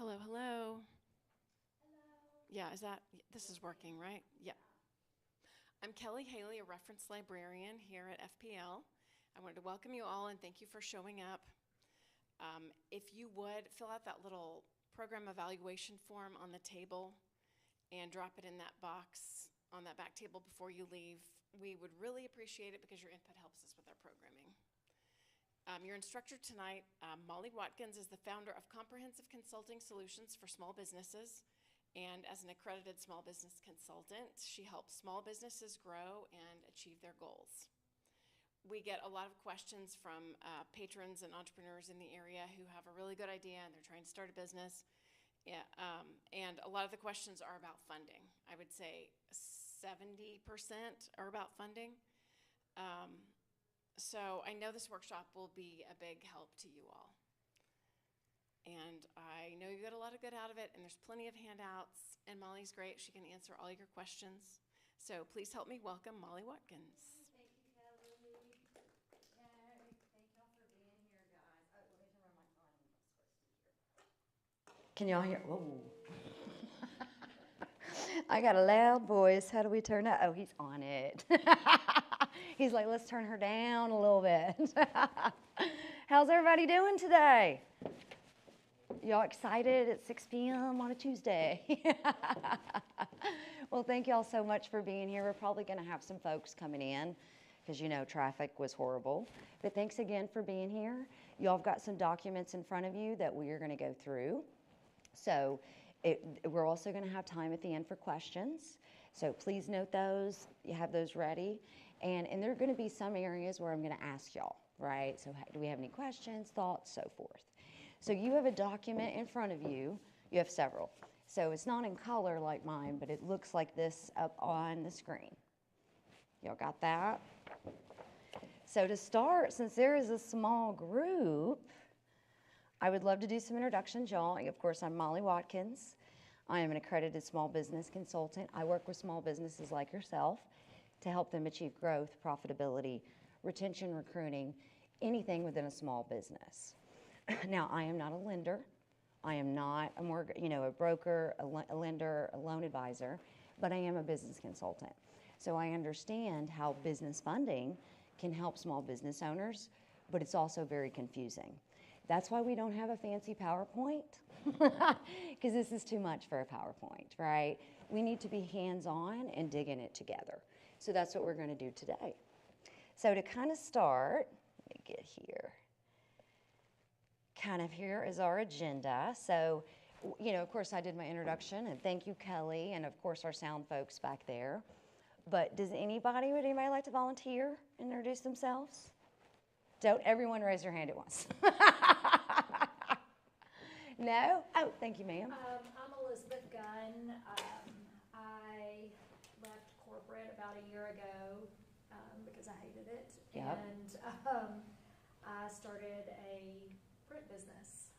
Hello, hello. Yeah, this is working, right? Yeah. I'm Kelly Haley, a reference librarian here at FPL. I wanted to welcome you all and thank you for showing up. If you would, fill out that little program evaluation form on the table and drop it in that box on that back table before you leave. We would really appreciate it because your input helps us with our programming. Your instructor tonight, Molly Watkins, is the founder of Comprehensive Consulting Solutions for Small Businesses, and as an accredited small business consultant, she helps small businesses grow and achieve their goals. We get a lot of questions from patrons and entrepreneurs in the area who have a really good idea and they're trying to start a business. Yeah, and a lot of the questions are about funding. I would say 70% are about funding. So I know this workshop will be a big help to you all. And I know you got a lot of good out of it, and there's plenty of handouts, and Molly's great. She can answer all your questions. So please help me welcome Molly Watkins. Thank you, Kelly. Yay. Thank y'all for being here, guys. Oh, let me turn my mic on. Can y'all hear? Whoa. I got a loud voice. How do we turn that? Oh, he's on it. He's like, let's turn her down a little bit. How's everybody doing today? Y'all excited at 6 p.m. on a Tuesday? Well, thank y'all so much for being here. We're probably going to have some folks coming in because, you know, traffic was horrible. But thanks again for being here. Y'all have got some documents in front of you that we are going to go through. So we're also going to have time at the end for questions. So please note those. You have those ready. And there are going to be some areas where I'm going to ask y'all, right? So do we have any questions, thoughts, so forth. So you have a document in front of you. You have several. So it's not in color like mine, but it looks like this up on the screen. Y'all got that? So to start, since there is a small group, I would love to do some introductions, y'all. Of course, I'm Molly Watkins. I am an accredited small business consultant. I work with small businesses like yourself to help them achieve growth, profitability, retention, recruiting, anything within a small business. Now, I am not a lender. I am not a broker, a lender, a loan advisor, but I am a business consultant. So I understand how business funding can help small business owners, but it's also very confusing. That's why we don't have a fancy PowerPoint, because this is too much for a PowerPoint, right? We need to be hands-on and dig in it together. So that's what we're going to do today. So to kind of start, let me get here. Kind of here is our agenda. So, you know, of course, I did my introduction, and thank you, Kelly, and of course, our sound folks back there. But would anybody like to volunteer and introduce themselves? Don't everyone raise their hand at once. No? Oh, thank you, ma'am. I'm Elizabeth Gunn. I left corporate about a year ago because I hated it. Yep. And I started a print business.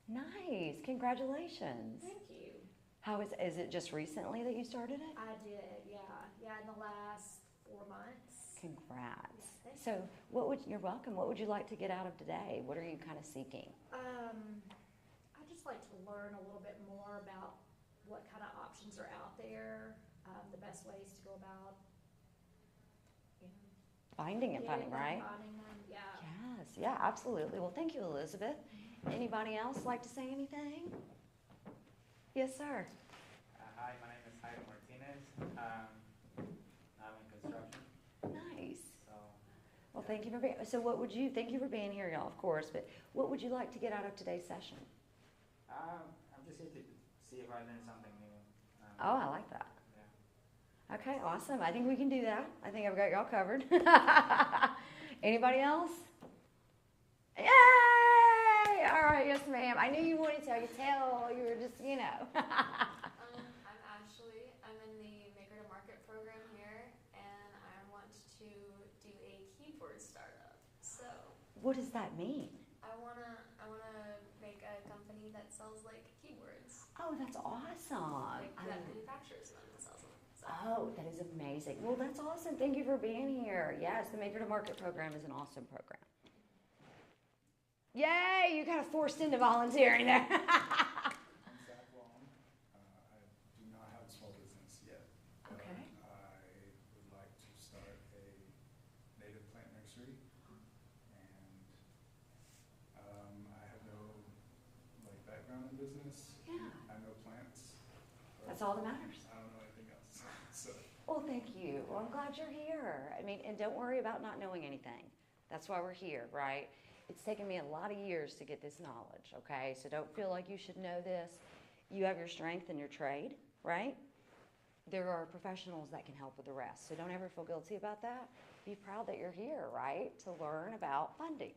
Nice. Congratulations. Thank you. How is it just recently that you started it? I did, yeah. Yeah, in the last 4 months. Congrats. Yeah, thank So you're welcome. What would you like to get out of today? What are you kind of seeking? I'd just like to learn a little bit more about what kind of options are out there, the best ways to go about, Finding and funding, right? Finding them, yeah. Yes, yeah, absolutely. Well, thank you, Elizabeth. Anybody else like to say anything? Yes, sir. Hi, my name is Jairo Martinez. I'm in construction. Nice. So, Well, thank you for being. So, thank you for being here, y'all, of course. But what would you like to get out of today's session? I'm just here to see if I learned something new. Oh, I like that. Yeah. Okay, awesome. I think we can do that. I think I've got y'all covered. Anybody else? Yay! All right, yes, ma'am. I knew you wanted to. I could tell you were just, I'm Ashley. I'm in the Maker to Market program here, and I want to do a keyboard startup. So What does that mean? I wanna make a company that sells like keyboards, Oh, that's awesome. like that manufactures them and sells them. So. Oh, that is amazing. Well, that's awesome. Thank you for being here. Yes, the Maker to Market program is an awesome program. Yay, you kind of forced into volunteering there. That's all that matters. I don't know anything else. So, Well, thank you. Well, I'm glad you're here. I mean, and don't worry about not knowing anything. That's why we're here, right? It's taken me a lot of years to get this knowledge, okay? So don't feel like you should know this. You have your strength in your trade, right? There are professionals that can help with the rest. So don't ever feel guilty about that. Be proud that you're here, right? To learn about funding.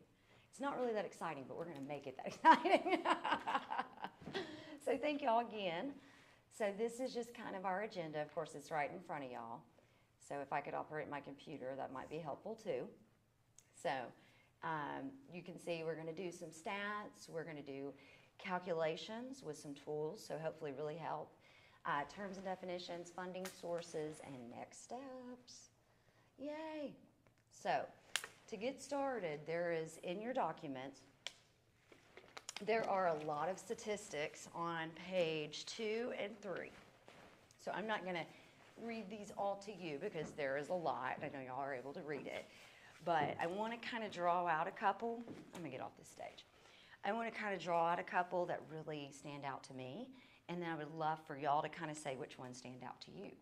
It's not really that exciting, but we're going to make it that exciting. So thank y'all again. So this is just kind of our agenda. Of course, it's right in front of y'all. So if I could operate my computer, that might be helpful too. So you can see we're going to do some stats. We're going to do calculations with some tools, so hopefully really help. Terms and definitions, funding sources, and next steps. Yay! So to get started, there is in your document, there are a lot of statistics on page 2 and 3. So I'm not going to read these all to you because there is a lot. I know y'all are able to read it. But I want to kind of draw out a couple. I'm going to get off this stage. I want to kind of draw out a couple that really stand out to me. And then I would love for y'all to kind of say which ones stand out to you.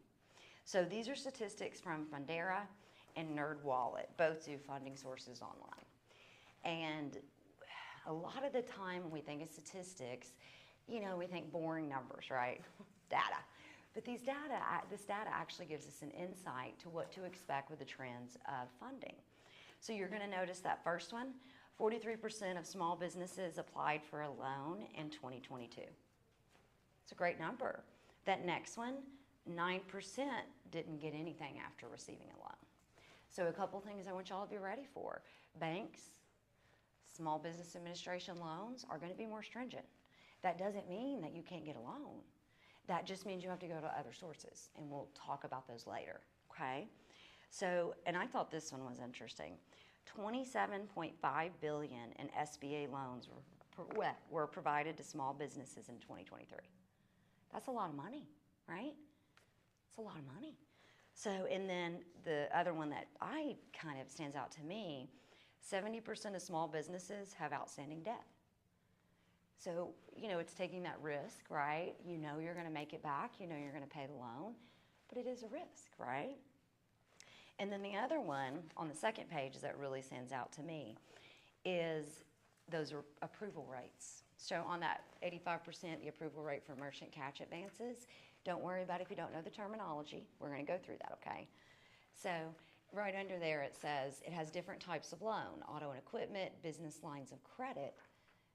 So these are statistics from Fundera and NerdWallet. Both do funding sources online. And a lot of the time when we think of statistics, you know, we think boring numbers, right? Data. But this data actually gives us an insight to what to expect with the trends of funding. So you're going to notice that first one, 43% of small businesses applied for a loan in 2022. It's a great number. That next one, 9% didn't get anything after receiving a loan. So a couple things I want y'all to be ready for. Banks, Small Business Administration loans are going to be more stringent. That doesn't mean that you can't get a loan. That just means you have to go to other sources, and we'll talk about those later, okay? So, and I thought this one was interesting. $27.5 billion in SBA loans were provided to small businesses in 2023. That's a lot of money, right? It's a lot of money. So, and then the other one that I kind of stands out to me, 70% of small businesses have outstanding debt. So, you know, it's taking that risk, right? You know you're going to make it back. You know you're going to pay the loan. But it is a risk, right? And then the other one on the second page that really stands out to me is those approval rates. So on that 85%, the approval rate for merchant cash advances, don't worry about it if you don't know the terminology. We're going to go through that, okay? So right under there it says it has different types of loan. Auto and equipment, business lines of credit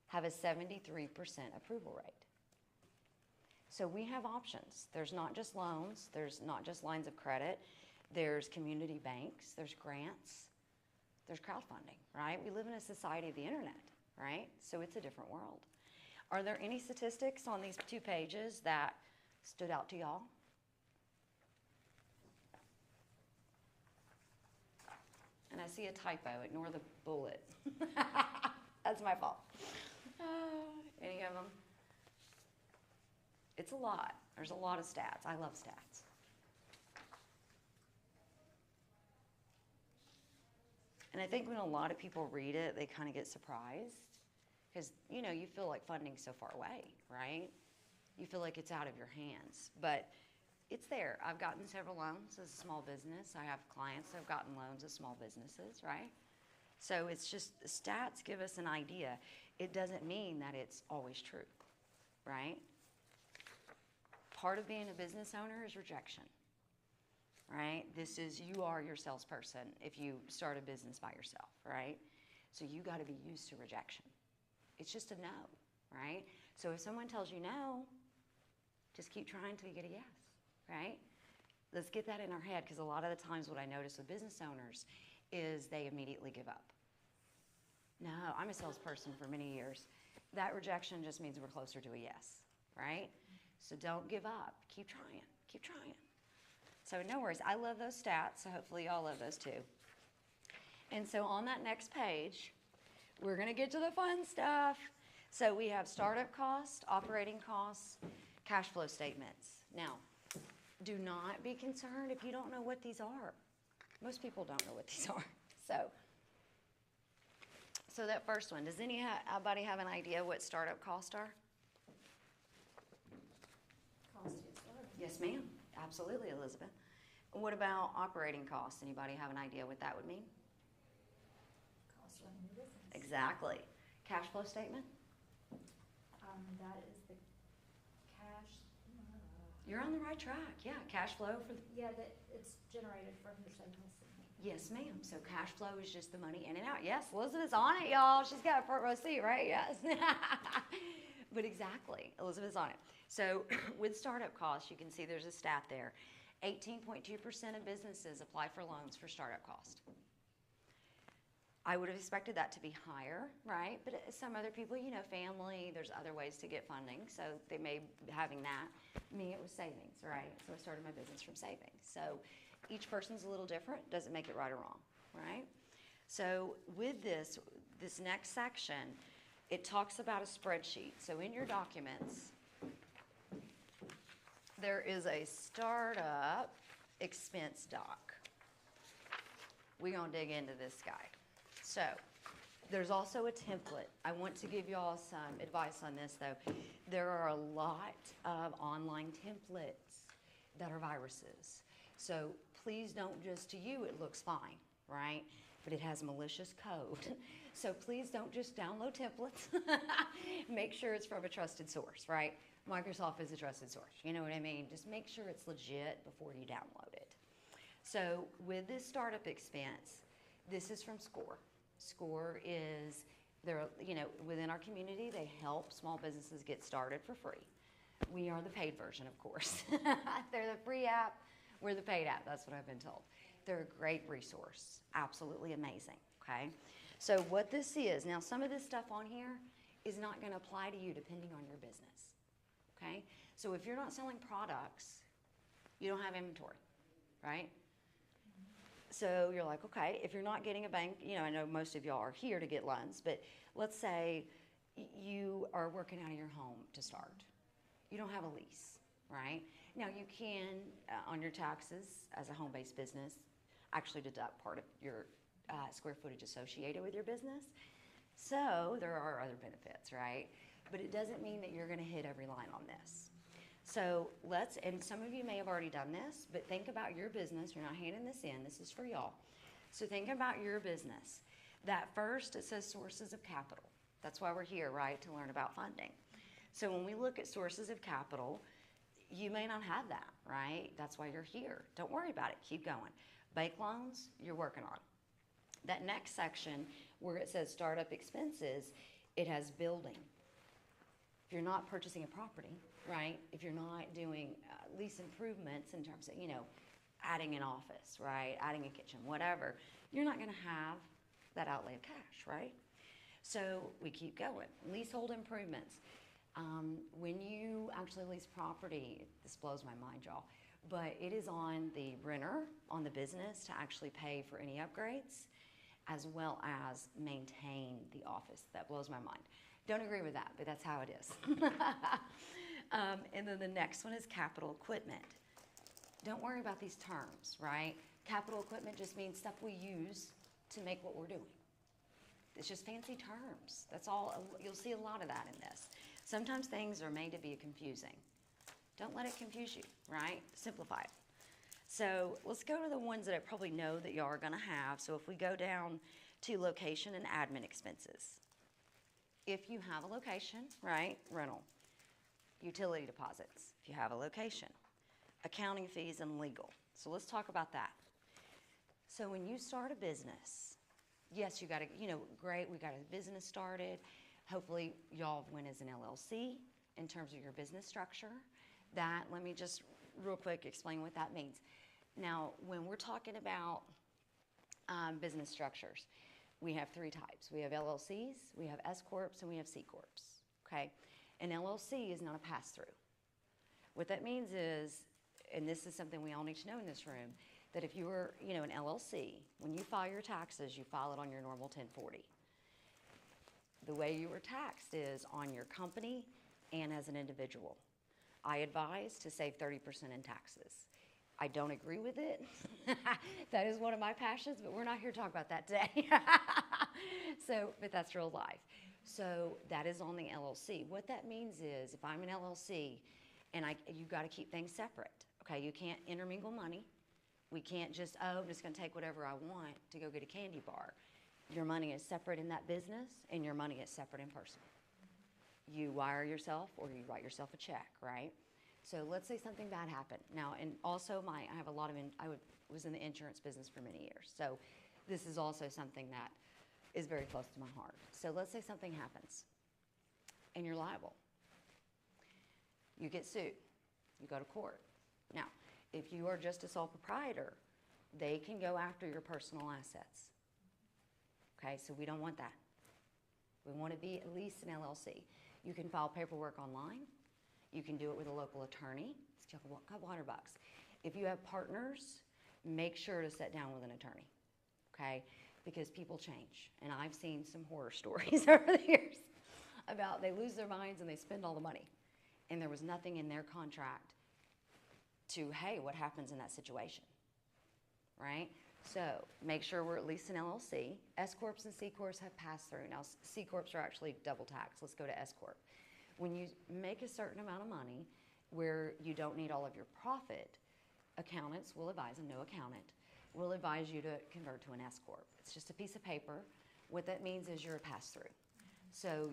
have a 73% approval rate. So we have options. There's not just loans. There's not just lines of credit. There's community banks. There's grants. There's crowdfunding, right? We live in a society of the internet, right? So it's a different world. Are there any statistics on these 2 pages that stood out to y'all? And I see a typo. Ignore the bullet. That's my fault. Any of them? It's a lot. There's a lot of stats. I love stats. And I think when a lot of people read it, they kind of get surprised because, you know, you feel like funding's so far away, right? You feel like it's out of your hands, but it's there. I've gotten several loans as a small business. I have clients that have gotten loans as small businesses, right? So it's just, the stats give us an idea. It doesn't mean that it's always true, right? Part of being a business owner is rejection, right? This is, you are your salesperson if you start a business by yourself, right? So you got to be used to rejection. It's just a no, right? So if someone tells you no, just keep trying until you get a yes, right? Let's get that in our head, because a lot of the times what I notice with business owners is they immediately give up. No, I'm a salesperson for many years. That rejection just means we're closer to a yes, right? So don't give up. Keep trying. Keep trying. So no worries. I love those stats, so hopefully y'all love those too. And so on that next page, we're going to get to the fun stuff. So we have startup costs, operating costs, cash flow statements. Now, do not be concerned if you don't know what these are. Most people don't know what these are. So that first one, does anybody have an idea what startup costs are? Cost to get started. Yes, ma'am. Absolutely, Elizabeth. What about operating costs? Anybody have an idea what that would mean? Cost running your business. Exactly. Cash flow statement? That is the cash, You're on the right track. Yeah, cash flow for the yeah, that it's generated from your sales. Yes, ma'am. So cash flow is just the money in and out. Yes, Elizabeth's on it, y'all. She's got a front row seat, right? Yes. But exactly, Elizabeth's on it. So with startup costs, you can see there's a stat there. 18.2% of businesses apply for loans for startup cost. I would have expected that to be higher, right? But some other people, you know, family, there's other ways to get funding. So they may be having that. Me, it was savings, right? So I started my business from savings. So each person's a little different, doesn't make it right or wrong, right? So with this next section, it talks about a spreadsheet. So in your documents, there is a startup expense doc. We're gonna dig into this guy. So there's also a template. I want to give you all some advice on this though. There are a lot of online templates that are viruses. So please don't just, to you it looks fine, right? But it has malicious code. So please don't just download templates. Make sure it's from a trusted source, right? Microsoft is a trusted source, you know what I mean? Just make sure it's legit before you download it. So with this startup expense, this is from SCORE. SCORE is, they're, you know, within our community, they help small businesses get started for free. We are the paid version, of course. They're the free app, we're the paid app, that's what I've been told. They're a great resource, absolutely amazing, okay? So what this is, now some of this stuff on here is not gonna apply to you depending on your business, okay? So if you're not selling products, you don't have inventory, right? So you're like, okay, if you're not getting a bank, you know, I know most of y'all are here to get loans, but let's say you are working out of your home to start. You don't have a lease, right? Now you can, on your taxes as a home-based business, actually deduct part of your square footage associated with your business. So there are other benefits, right? But it doesn't mean that you're gonna hit every line on this. So and some of you may have already done this, but think about your business. You're not handing this in, this is for y'all. So think about your business. That first, it says sources of capital. That's why we're here, right, to learn about funding. So when we look at sources of capital, you may not have that, right? That's why you're here. Don't worry about it, keep going. Bank loans, you're working on. That next section where it says startup expenses, it has building. If you're not purchasing a property, right? If you're not doing lease improvements in terms of, you know, adding an office, right? Adding a kitchen, whatever, you're not gonna have that outlay of cash, right? So we keep going. Leasehold improvements. When you actually lease property, this blows my mind, y'all, but it is on the renter, on the business to actually pay for any upgrades as well as maintain the office. That blows my mind. Don't agree with that, but that's how it is. And then the next one is capital equipment. Don't worry about these terms, right? Capital equipment just means stuff we use to make what we're doing. It's just fancy terms. That's all. You'll see a lot of that in this. Sometimes things are made to be confusing. Don't let it confuse you, right? Simplify it. So let's go to the ones that I probably know that y'all are gonna have. So if we go down to location and admin expenses. If you have a location, right, rental, utility deposits, if you have a location, accounting fees and legal. So let's talk about that. So when you start a business, yes, you got to, you know, great, we got a business started. Hopefully y'all went as an LLC in terms of your business structure. That, let me just real quick explain what that means. Now, when we're talking about business structures, we have three types. We have LLCs, we have S Corps, and we have C Corps, okay? An LLC is not a pass-through. What that means is, and this is something we all need to know in this room, that if you were, you know, an LLC, when you file your taxes, you file it on your normal 1040. The way you were taxed is on your company and as an individual. I advise to save 30% in taxes. I don't agree with it. That is one of my passions, but we're not here to talk about that today. But that's real life. So that is on the LLC. What that means is if I'm an LLC And you got to keep things separate, okay? You can't intermingle money. We can't just, oh, I'm just going to take whatever I want to go get a candy bar. Your money is separate in that business, and your money is separate in personal. You wire yourself or you write yourself a check, right? So let's say something bad happened. Now, and also I have a lot of, was in the insurance business for many years. So this is also something that is very close to my heart. So let's say something happens and you're liable. You get sued. You go to court. Now, if you are just a sole proprietor, they can go after your personal assets. Okay, so we don't want that. We want to be at least an LLC. You can file paperwork online. You can do it with a local attorney. It's a couple $100. If you have partners, make sure to sit down with an attorney, okay? Because people change. And I've seen some horror stories over the years about they lose their minds and they spend all the money. And there was nothing in their contract to, hey, what happens in that situation, right? So make sure we're at least an LLC. S Corps and C Corps have passed through. Now, C Corps are actually double taxed. Let's go to S Corp. When you make a certain amount of money where you don't need all of your profit, accountants will advise, and no accountant will advise you to convert to an S Corp. It's just a piece of paper. What that means is you're a pass-through. So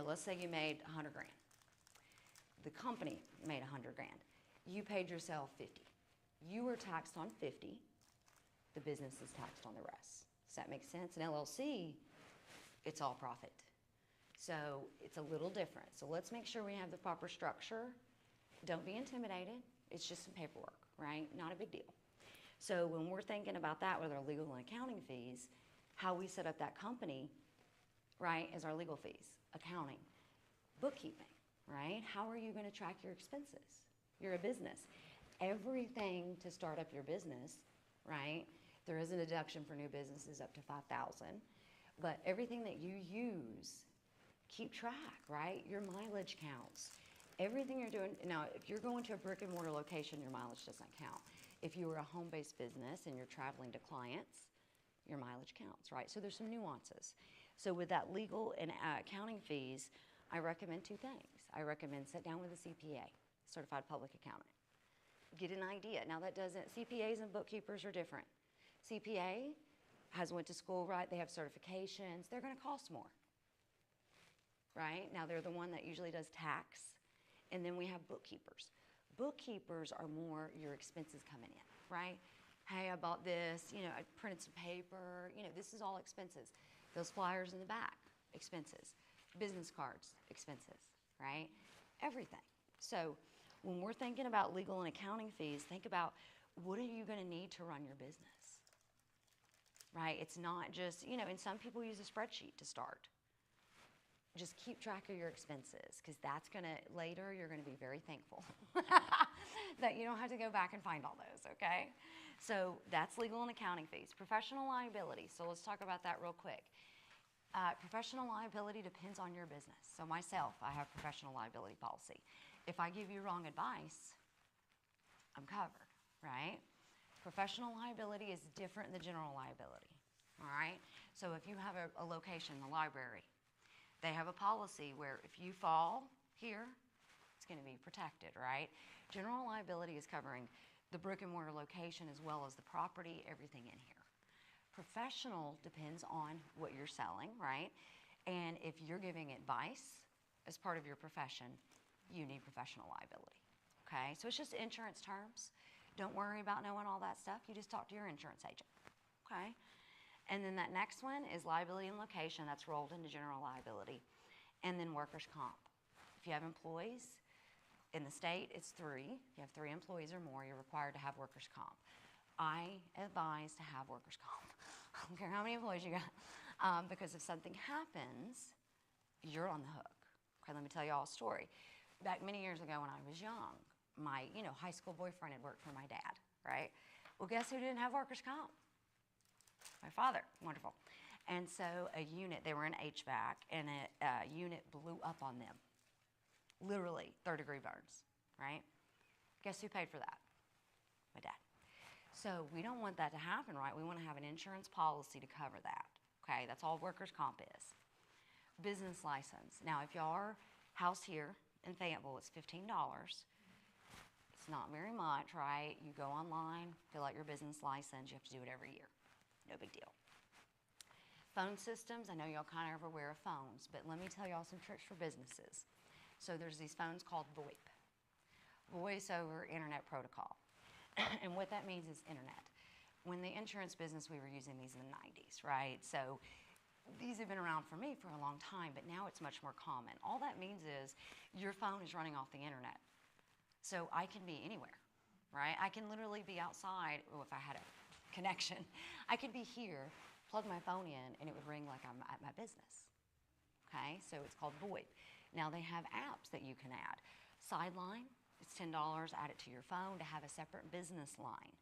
let's say you made 100 grand. The company made 100 grand. You paid yourself 50. You were taxed on 50. The business is taxed on the rest. Does that make sense? An LLC, it's all profit. So it's a little different. So let's make sure we have the proper structure. Don't be intimidated. It's just some paperwork, right? Not a big deal. So when we're thinking about that with our legal and accounting fees, how we set up that company, right, is our legal fees, accounting, bookkeeping, right? How are you going to track your expenses? You're a business. Everything to start up your business, right? There is a deduction for new businesses up to $5,000, but everything that you use, keep track, right? Your mileage counts. Everything you're doing, now if you're going to a brick and mortar location, your mileage doesn't count. If you were a home-based business and you're traveling to clients, your mileage counts, right? So there's some nuances. So with that legal and accounting fees, I recommend two things. I recommend sit down with a CPA, Certified Public Accountant. Get an idea. Now CPAs and bookkeepers are different. CPA went to school, right? They have certifications. They're going to cost more, right? Now they're the one that usually does tax. And then we have bookkeepers. Bookkeepers are more your expenses coming in, right? Hey, I bought this, I printed some paper, this is all expenses. Those flyers in the back, expenses. Business cards, expenses, right? Everything. So when we're thinking about legal and accounting fees, think about what are you going to need to run your business, right? It's not just, and some people use a spreadsheet to start. Just keep track of your expenses because that's going to, later you're going to be very thankful that you don't have to go back and find all those, okay? So that's legal and accounting fees. Professional liability, so let's talk about that real quick. Professional liability depends on your business. So myself, I have professional liability policy. If I give you wrong advice, I'm covered, right? Professional liability is different than general liability, all right? So if you have a location, the library, they have a policy where if you fall here, it's going to be protected, right? General liability is covering the brick and mortar location as well as the property, everything in here. Professional depends on what you're selling, right? And if you're giving advice as part of your profession, you need professional liability, okay? So it's just insurance terms. Don't worry about knowing all that stuff. You just talk to your insurance agent, okay? And then that next one is liability and location. That's rolled into general liability. And then workers' comp. If you have employees, in the state, it's 3. If you have 3 employees or more, you're required to have workers' comp. I advise to have workers' comp. I don't care how many employees you got. Because if something happens, you're on the hook. Okay, let me tell you all a story. Back many years ago when I was young, my high school boyfriend had worked for my dad, right? Well, guess who didn't have workers' comp? My father. Wonderful. And so they were in HVAC, and a unit blew up on them. Literally, third-degree burns, right? Guess who paid for that? My dad. So we don't want that to happen, right? We want to have an insurance policy to cover that, okay? That's all workers' comp is. Business license. Now, if y'all are house here, in Fayetteville, it's $15. It's not very much, right? You go online, fill out your business license. You have to do it every year. No big deal. Phone systems, I know y'all kind of are aware of phones, but let me tell y'all some tricks for businesses. So there's these phones called VoIP, Voice over Internet Protocol. And what that means is internet. When the insurance business, we were using these in the 90s, right? So these have been around for me for a long time, but now it's much more common. All that means is your phone is running off the internet. So I can be anywhere, right? I can literally be outside, if I had a connection. I could be here, plug my phone in, and it would ring like I'm at my business, okay? So it's called VoIP. Now they have apps that you can add. Sideline, it's $10, add it to your phone to have a separate business line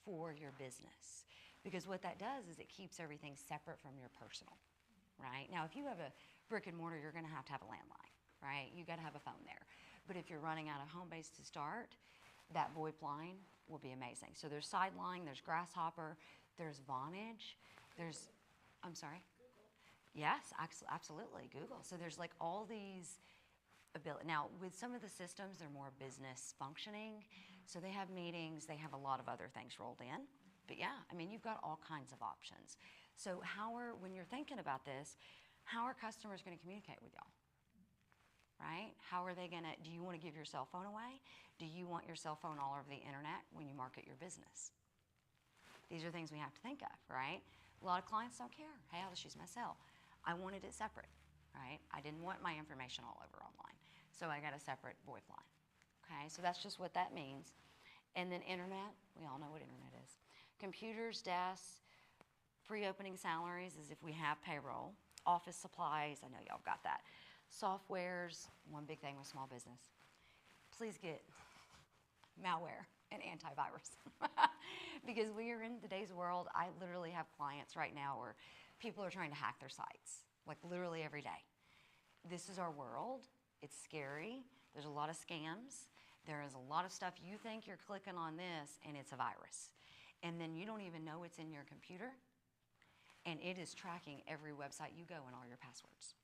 for your business. Because what that does is it keeps everything separate from your personal, right? Now, if you have a brick and mortar, you're gonna have to have a landline, right? You gotta have a phone there. But if you're running out of home base to start, that VoIP line will be amazing. So there's Sideline, there's Grasshopper, there's Vonage, there's, I'm sorry? Yes, absolutely, Google. So there's like all these ability. Now, with some of the systems, they're more business functioning. So they have meetings, they have a lot of other things rolled in. But yeah, I mean, you've got all kinds of options. So when you're thinking about this, how are customers gonna communicate with y'all? Right? How are they gonna, do you wanna give your cell phone away? Do you want your cell phone all over the internet when you market your business? These are things we have to think of, right? A lot of clients don't care. Hey, I'll just use my cell. I wanted it separate, right? I didn't want my information all over online. So I got a separate VoIP line, okay? So that's just what that means. And then internet, we all know what internet is. Computers, desks, pre-opening salaries is if we have payroll. Office supplies, I know y'all got that. Softwares, one big thing with small business. Please get malware and antivirus. Because we are in today's world, I literally have clients right now where people are trying to hack their sites, like literally every day. This is our world. It's scary. There's a lot of scams. There is a lot of stuff you think you're clicking on this and it's a virus. And then you don't even know it's in your computer and it is tracking every website you go and all your passwords.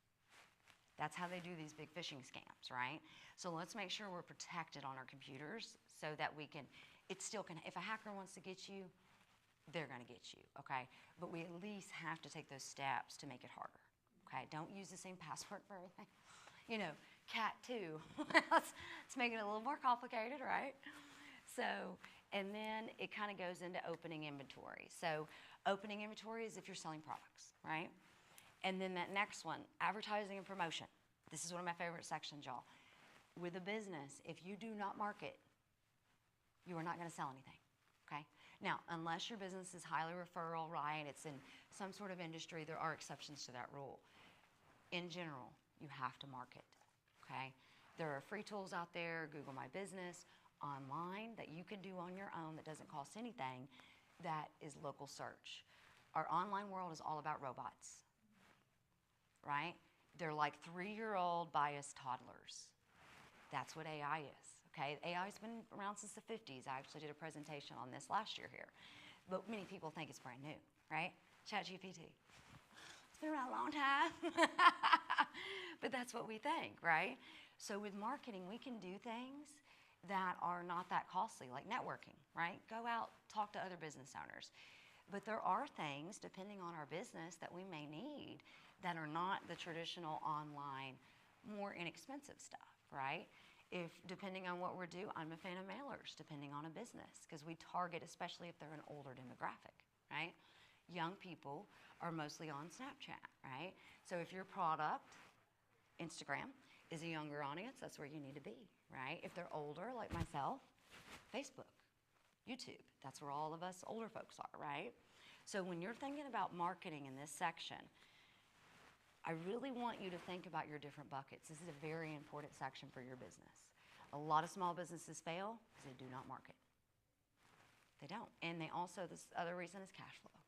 That's how they do these big phishing scams, right? So let's make sure we're protected on our computers so that we can, it still can, if a hacker wants to get you, they're gonna get you, okay? But we at least have to take those steps to make it harder, okay? Don't use the same password for everything. You know, cat 2, let's make it a little more complicated, right? So, and then it kind of goes into opening inventory. So opening inventory is if you're selling products, right? And then that next one, advertising and promotion. This is one of my favorite sections, y'all. With a business, if you do not market, you are not gonna sell anything, okay? Now, unless your business is highly referral, right? It's in some sort of industry, there are exceptions to that rule. In general, you have to market, okay? There are free tools out there, Google My Business, online that you can do on your own that doesn't cost anything, that is local search. Our online world is all about robots, right? They're like 3-year-old biased toddlers. That's what AI is, okay? AI's been around since the 50s. I actually did a presentation on this last year here. But many people think it's brand new, right? ChatGPT. It's been around a long time. But that's what we think, right? So with marketing, we can do things that are not that costly, like networking, right? Go out, talk to other business owners. But there are things, depending on our business, that we may need that are not the traditional online, more inexpensive stuff, right? If, depending on what we're doing, I'm a fan of mailers, depending on a business, because we target, especially if they're an older demographic, right? Young people are mostly on Snapchat, right? So if your product, Instagram, is a younger audience, that's where you need to be, right? If they're older, like myself, Facebook, YouTube, that's where all of us older folks are, right? So when you're thinking about marketing in this section, I really want you to think about your different buckets. This is a very important section for your business. A lot of small businesses fail because they do not market. They don't. And they also, this other reason is cash flow,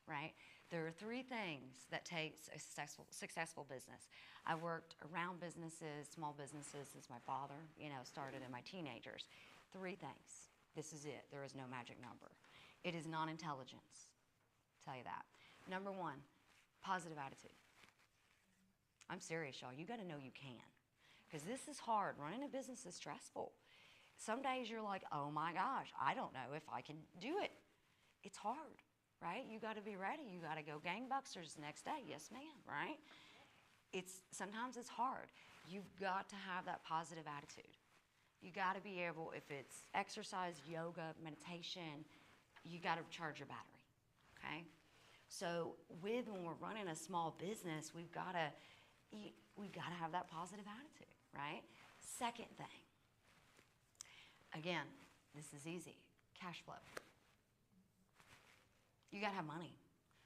right? There are 3 things that take a successful business. I worked around businesses, small businesses, since my father, started in my teenagers. 3 things. This is it. There is no magic number. It is non-intelligence. I'll tell you that. Number 1, positive attitude. I'm serious, y'all. You got to know you can. because this is hard. Running a business is stressful. Some days you're like, oh my gosh, I don't know if I can do it. It's hard, right? You got to be ready. You got to go gangbusters the next day. Yes, ma'am, right? Sometimes it's hard. You've got to have that positive attitude. You got to be able, if it's exercise, yoga, meditation, you got to charge your battery, okay? So when we're running a small business, we've got to have that positive attitude, right? Second thing, again, this is easy, cash flow. You got to have money,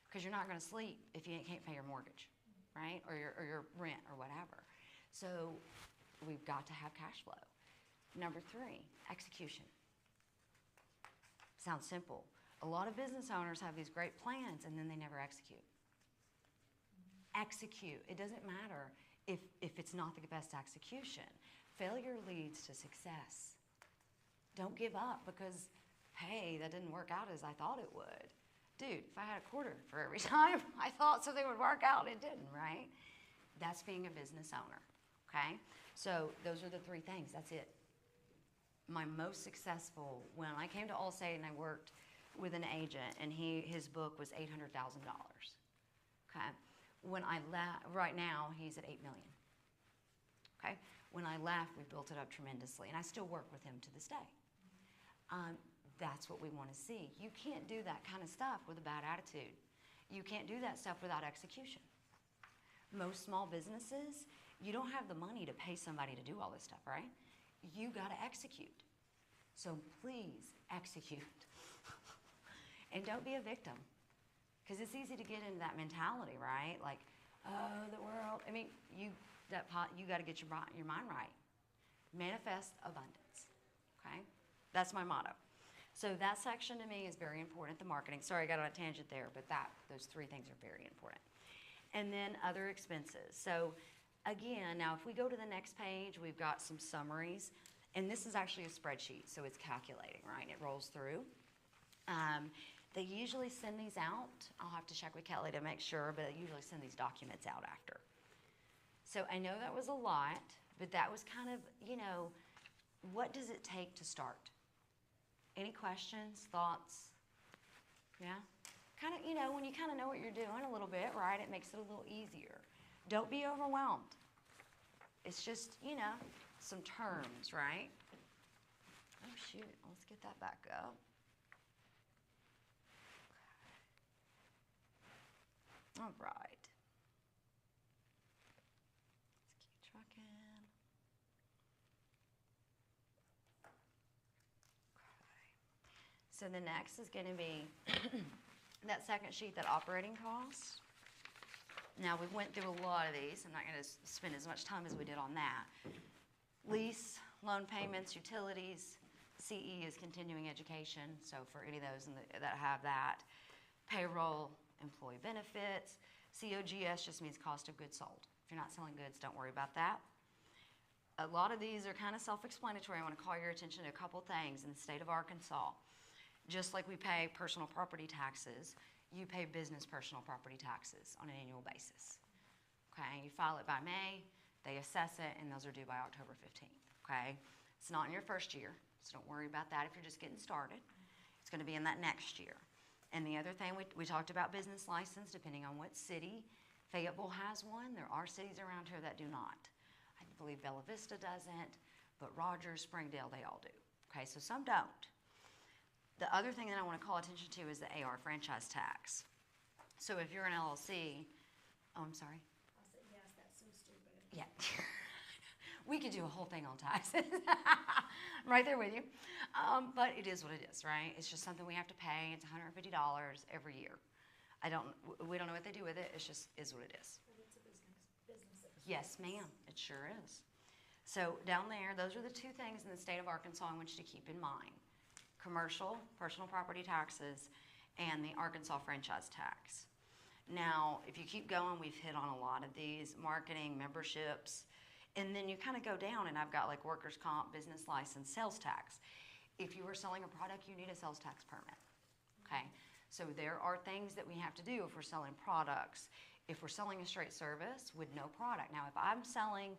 because you're not going to sleep if you can't pay your mortgage, right? Or your rent or whatever. So we've got to have cash flow. Number 3, execution. Sounds simple. A lot of business owners have these great plans and then they never execute. Execute. It doesn't matter if it's not the best execution. Failure leads to success. Don't give up because, hey, that didn't work out as I thought it would. Dude, if I had a quarter for every time I thought something would work out, it didn't, right? That's being a business owner, okay? So those are the 3 things. That's it. My most successful, when I came to Allstate and I worked with an agent, and his book was $800,000, okay? When I left, right now, he's at $8 million, okay? When I left, we built it up tremendously, and I still work with him to this day. That's what we want to see. You can't do that kind of stuff with a bad attitude. You can't do that stuff without execution. Most small businesses, you don't have the money to pay somebody to do all this stuff, right? You got to execute. So please execute. And don't be a victim. Because it's easy to get into that mentality, right? Like, oh, the world. I mean, you got to get your mind right. Manifest abundance. Okay? That's my motto. So that section to me is very important, the marketing. Sorry, I got on a tangent there, but those 3 things are very important. And then other expenses. So again, now if we go to the next page, we've got some summaries. And this is actually a spreadsheet, so it's calculating, right? It rolls through. They usually send these out. I'll have to check with Kelly to make sure, but they usually send these documents out after. So I know that was a lot, but that was kind of, what does it take to start? Any questions, thoughts? Yeah? Kind of, when you kind of know what you're doing a little bit, right, it makes it a little easier. Don't be overwhelmed. It's just, some terms, right? Oh, shoot. Let's get that back up. Okay. All right. Let's keep trucking. Okay. So the next is going to be that second sheet, that operating cost. Now, we went through a lot of these. I'm not going to spend as much time as we did on that. Lease, loan payments, utilities. CE is continuing education, so for any of those that have that. Payroll, employee benefits. COGS just means cost of goods sold. If you're not selling goods, don't worry about that. A lot of these are kind of self-explanatory. I want to call your attention to a couple things. In the state of Arkansas, just like we pay personal property taxes, you pay business personal property taxes on an annual basis. Okay, you file it by May, they assess it, and those are due by October 15th, okay? It's not in your first year, so don't worry about that if you're just getting started. It's gonna be in that next year. And the other thing, we talked about business license, depending on what city. Fayetteville has one. There are cities around here that do not. I believe Bella Vista doesn't, but Rogers, Springdale, they all do. Okay, so some don't. The other thing that I want to call attention to is the AR franchise tax. So if you're an LLC, oh, I'm sorry. I said, yes, that's so stupid. Yeah. We could do a whole thing on taxes. I'm right there with you. But it is what it is, right? It's just something we have to pay. It's $150 every year. We don't know what they do with it. It just is what it is. But it's a business expense. Yes, ma'am. It sure is. So down there, those are the 2 things in the state of Arkansas I want you to keep in mind. Commercial, personal property taxes, and the Arkansas franchise tax. Now, if you keep going, we've hit on a lot of these, marketing, memberships, and then you kind of go down, and I've got like workers' comp, business license, sales tax. If you are selling a product, you need a sales tax permit, okay? So there are things that we have to do if we're selling products. If we're selling a straight service with no product. Now, if I'm selling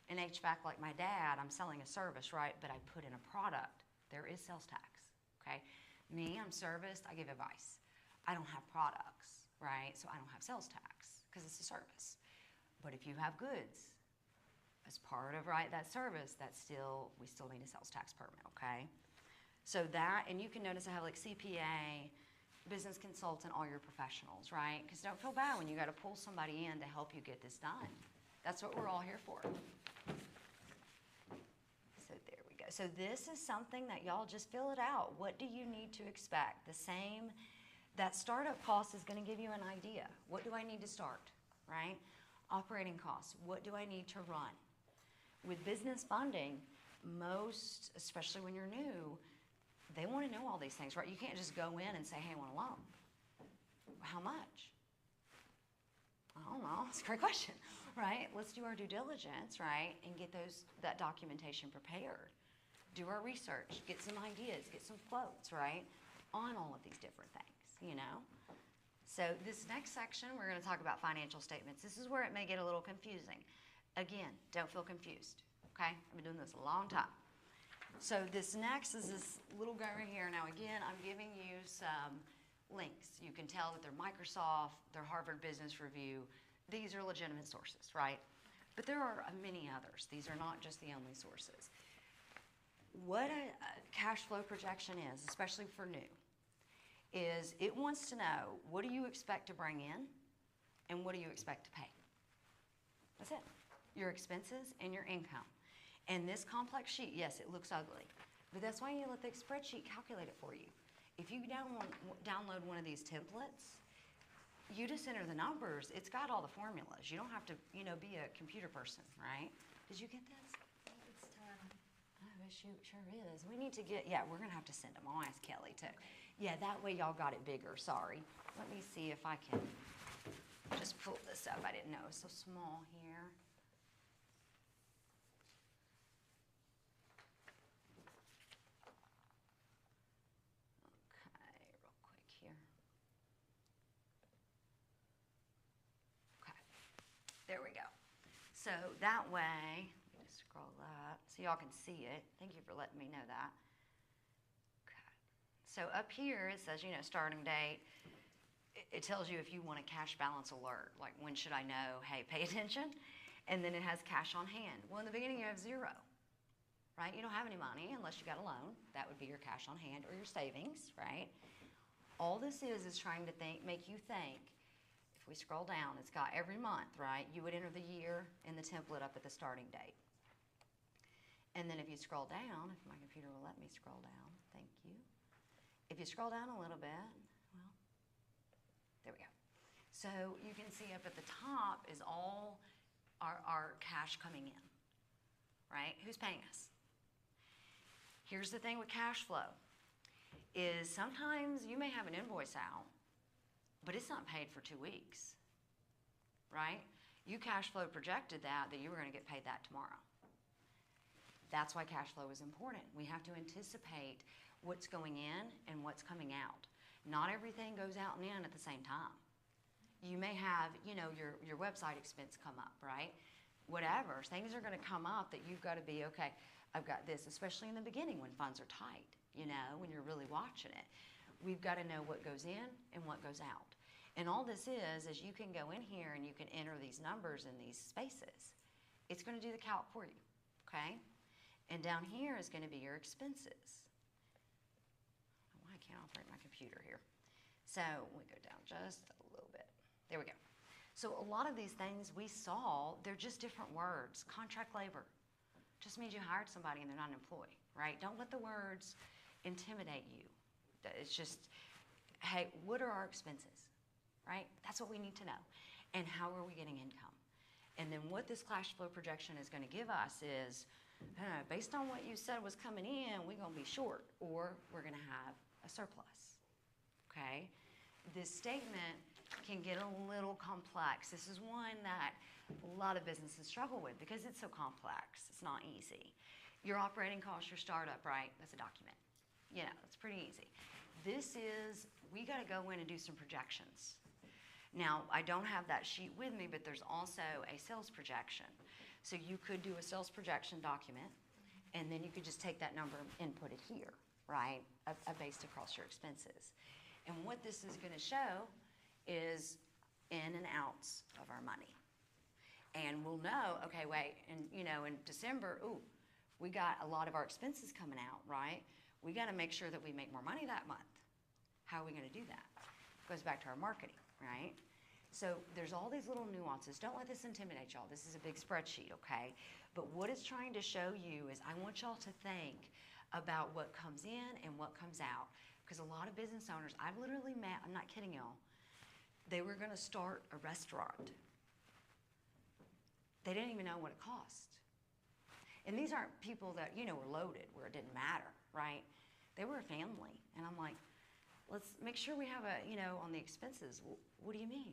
In HVAC, like my dad, I'm selling a service, right? But I put in a product. There is sales tax, okay? Me, I'm serviced, I give advice. I don't have products, right? So I don't have sales tax because it's a service. But if you have goods as part of, right, that service, we still need a sales tax permit, okay? So that, and you can notice I have like CPA, business consultant, all your professionals, right? Because don't feel bad when you got to pull somebody in to help you get this done. That's what we're all here for. So there we go. So this is something that y'all just fill it out. What do you need to expect? The same, that startup cost is going to give you an idea. What do I need to start, right? Operating costs. What do I need to run? With business funding, most, especially when you're new, they want to know all these things, right? You can't just go in and say, hey, I want a loan. How much? I don't know. It's a great question, right? Let's do our due diligence, right, and get that documentation prepared. Do our research, get some ideas, get some quotes, right, on all of these different things, you know? So this next section, we're going to talk about financial statements. This is where it may get a little confusing. Again, don't feel confused, okay? I've been doing this a long time. So this next is this little guy right here. Now again, I'm giving you some links. You can tell that they're Microsoft, they're Harvard Business Review. These are legitimate sources, right? But there are many others. These are not just the only sources. What a cash flow projection is, especially for new, is it wants to know, what do you expect to bring in and what do you expect to pay? That's it. Your expenses and your income. And this complex sheet, yes, it looks ugly, but that's why you let the spreadsheet calculate it for you. If you download one of these templates, you just enter the numbers. It's got all the formulas. You don't have to, be a computer person, right? Did you get this? It's time. Oh, it sure is. We need to we're going to have to send them. I'll ask Kelly too. Yeah, that way y'all got it bigger. Sorry. Let me see if I can just pull this up. I didn't know it was so small here. There we go. So that way, let me just scroll up so y'all can see it. Thank you for letting me know that. Okay. So up here it says, starting date. It tells you if you want a cash balance alert, like when should I know, hey, pay attention. And then it has cash on hand. Well, in the beginning you have zero, right? You don't have any money unless you got a loan. That would be your cash on hand or your savings, right? All this is trying to make you think. We scroll down, it's got every month, right? You would enter the year in the template up at the starting date. And then if you scroll down, if my computer will let me scroll down, thank you. If you scroll down a little bit, well, there we go. So you can see up at the top is all our cash coming in, right? Who's paying us? Here's the thing with cash flow, is sometimes you may have an invoice out, but it's not paid for 2 weeks, right? You cash flow projected that you were going to get paid that tomorrow. That's why cash flow is important. We have to anticipate what's going in and what's coming out. Not everything goes out and in at the same time. You may have, your website expense come up, right? Whatever, things are going to come up that you've got to be, okay, I've got this, especially in the beginning when funds are tight, when you're really watching it. We've got to know what goes in and what goes out. And all this is you can go in here and you can enter these numbers in these spaces. It's going to do the calc for you, okay? And down here is going to be your expenses. Oh, I can't operate my computer here. So we go down just a little bit. There we go. So a lot of these things we saw, they're just different words. Contract labor just means you hired somebody and they're not an employee, right? Don't let the words intimidate you. It's just, hey, what are our expenses, right? That's what we need to know. And how are we getting income? And then what this cash flow projection is going to give us is, based on what you said was coming in, we're going to be short or we're going to have a surplus, okay? This statement can get a little complex. This is one that a lot of businesses struggle with because it's so complex. It's not easy. Your operating costs, your startup, right? That's a document. It's pretty easy. This is, we got to go in and do some projections. Now, I don't have that sheet with me, but there's also a sales projection. So you could do a sales projection document, and then you could just take that number and put it here, right? Based across your expenses. And what this is going to show is in and outs of our money. And we'll know, okay, wait, and in December, ooh, we got a lot of our expenses coming out, right? We got to make sure that we make more money that month. How are we going to do that? Goes back to our marketing, right? So there's all these little nuances. Don't let this intimidate y'all. This is a big spreadsheet, okay? But what it's trying to show you is I want y'all to think about what comes in and what comes out. Because a lot of business owners, I've literally met, I'm not kidding y'all, they were going to start a restaurant. They didn't even know what it cost. And these aren't people that, were loaded where it didn't matter, right? They were a family. And I'm like, let's make sure we have on the expenses. What do you mean?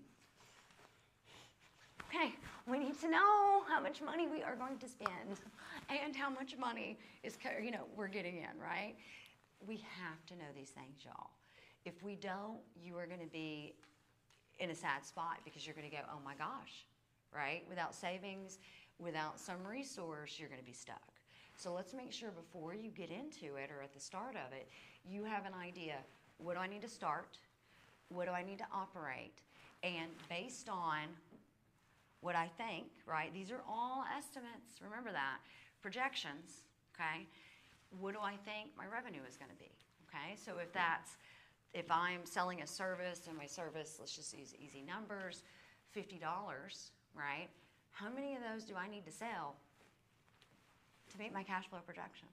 Okay, we need to know how much money we are going to spend and how much money is, we're getting in, right? We have to know these things, y'all. If we don't, you are going to be in a sad spot because you're going to go, oh my gosh, right? Without savings, without some resource, you're going to be stuck. So let's make sure before you get into it or at the start of it, you have an idea. What do I need to start? What do I need to operate? And based on what I think, right? These are all estimates. Remember that. Projections, okay? What do I think my revenue is going to be, okay? So if I'm selling a service and my service, let's just use easy numbers, $50, right? How many of those do I need to sell to meet my cash flow projection?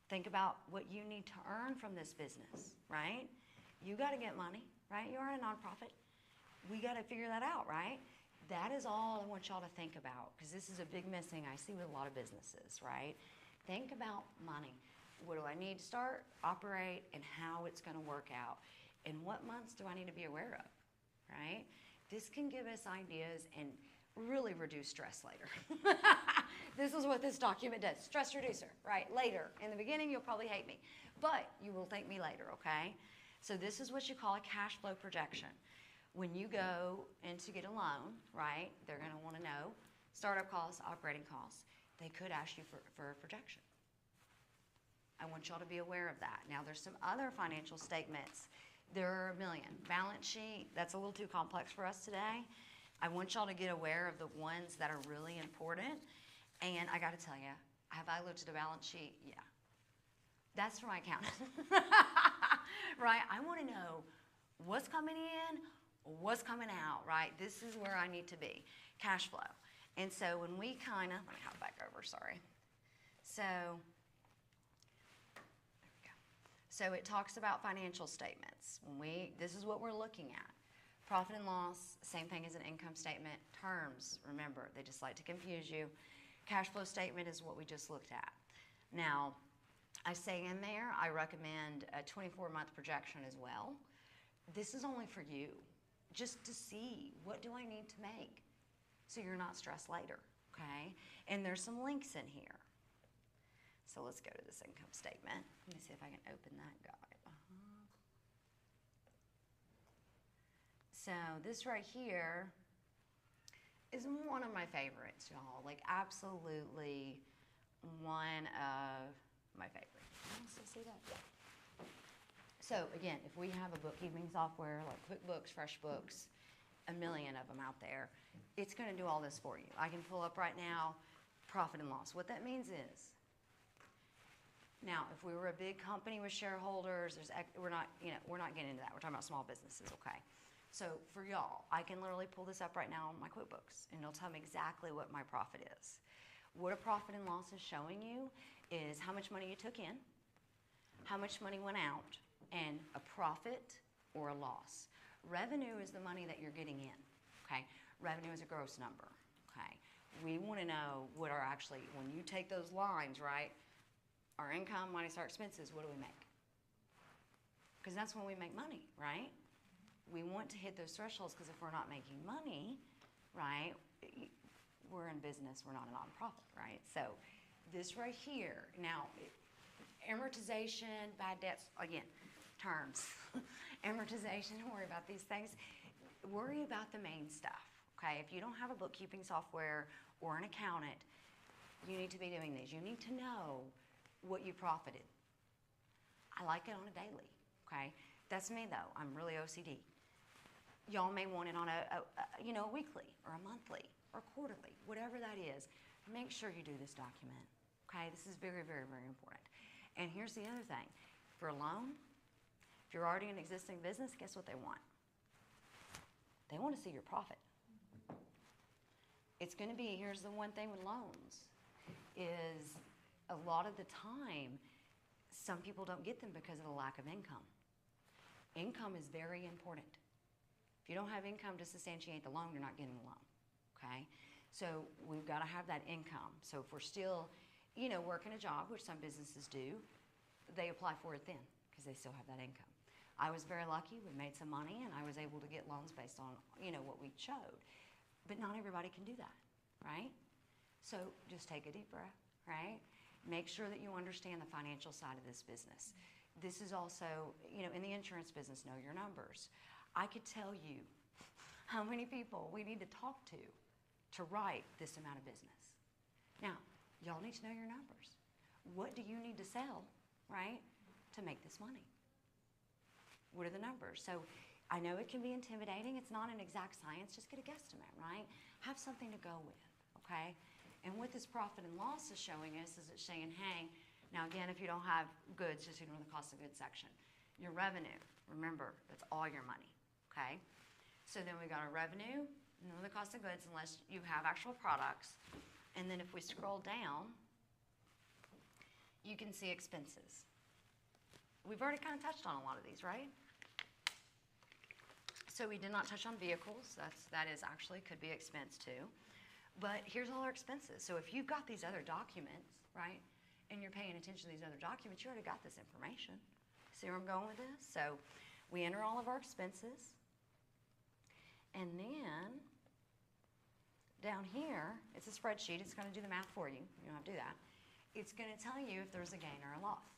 Think about what you need to earn from this business, right? You got to get money, right? You are a nonprofit. We got to figure that out, right? That is all I want y'all to think about because this is a big missing I see with a lot of businesses, right? Think about money. What do I need to start, operate, and how it's going to work out? And what months do I need to be aware of, right? This can give us ideas and really reduce stress later. This is what this document does. Stress reducer, right? Later. In the beginning, you'll probably hate me, but you will thank me later, okay? So this is what you call a cash flow projection. When you go in to get a loan, right, they're going to want to know startup costs, operating costs. They could ask you for a projection. I want y'all to be aware of that. Now, there's some other financial statements. There are a million. Balance sheet, that's a little too complex for us today. I want y'all to get aware of the ones that are really important. And I got to tell you, have I looked at a balance sheet? Yeah. That's for my accountant. Right? I want to know what's coming in, what's coming out, right? This is where I need to be. Cash flow. And so when we let me hop back over, sorry. So, there we go. So it talks about financial statements. This is what we're looking at. Profit and loss, same thing as an income statement. Terms, remember, they just like to confuse you. Cash flow statement is what we just looked at. Now, I say in there, I recommend a 24-month projection as well. This is only for you, just to see what do I need to make so you're not stressed later, okay? And there's some links in here. So let's go to this income statement. Let me see if I can open that guide. So this right here is one of my favorites, y'all. Like absolutely one of my favorites. Can you still see that? Yeah. So again, if we have a bookkeeping software like QuickBooks, FreshBooks, a million of them out there, it's going to do all this for you. I can pull up right now profit and loss. What that means is, now if we were a big company with shareholders, we're not getting into that. We're talking about small businesses, okay? So for y'all, I can literally pull this up right now on my QuickBooks, and it'll tell me exactly what my profit is. What a profit and loss is showing you is how much money you took in, how much money went out, and a profit or a loss. Revenue is the money that you're getting in, okay? Revenue is a gross number, okay? We want to know what are actually, when you take those lines, right, our income minus our expenses, what do we make? Because that's when we make money, right? We want to hit those thresholds because if we're not making money, right, we're in business, we're not a nonprofit, right? So this right here, now, amortization, bad debts, again, terms. Amortization, don't worry about these things. Worry about the main stuff, okay? If you don't have a bookkeeping software or an accountant, you need to be doing these. You need to know what you profited. I like it on a daily, okay? That's me though, I'm really OCD. Y'all may want it on a weekly or a monthly or quarterly, whatever that is. Make sure you do this document, okay? This is very, very, very important. And here's the other thing. For a loan, if you're already an existing business, guess what they want? They want to see your profit. It's going to be, here's the one thing with loans, is a lot of the time, some people don't get them because of the lack of income. Income is very important. If you don't have income to substantiate the loan, you're not getting the loan, okay? So we've got to have that income. So if we're still, working a job, which some businesses do, they apply for it then because they still have that income. I was very lucky. We made some money, and I was able to get loans based on, what we showed. But not everybody can do that, right? So just take a deep breath, right? Make sure that you understand the financial side of this business. This is also, in the insurance business, know your numbers. I could tell you how many people we need to talk to write this amount of business. Now, y'all need to know your numbers. What do you need to sell, right, to make this money? What are the numbers? So I know it can be intimidating. It's not an exact science. Just get a guesstimate, right? Have something to go with, okay? And what this profit and loss is showing us is it's saying, hey, now again, if you don't have goods, just ignore the cost of goods section. Your revenue, remember, that's all your money, okay? So then we got our revenue, ignore the cost of goods unless you have actual products. And then if we scroll down, you can see expenses. We've already kind of touched on a lot of these, right? So we did not touch on vehicles. That is actually could be expense too. But here's all our expenses. So if you've got these other documents, right, and you're paying attention to these other documents, you already got this information. See where I'm going with this? So we enter all of our expenses. And then down here, it's a spreadsheet. It's going to do the math for you. You don't have to do that. It's going to tell you if there's a gain or a loss.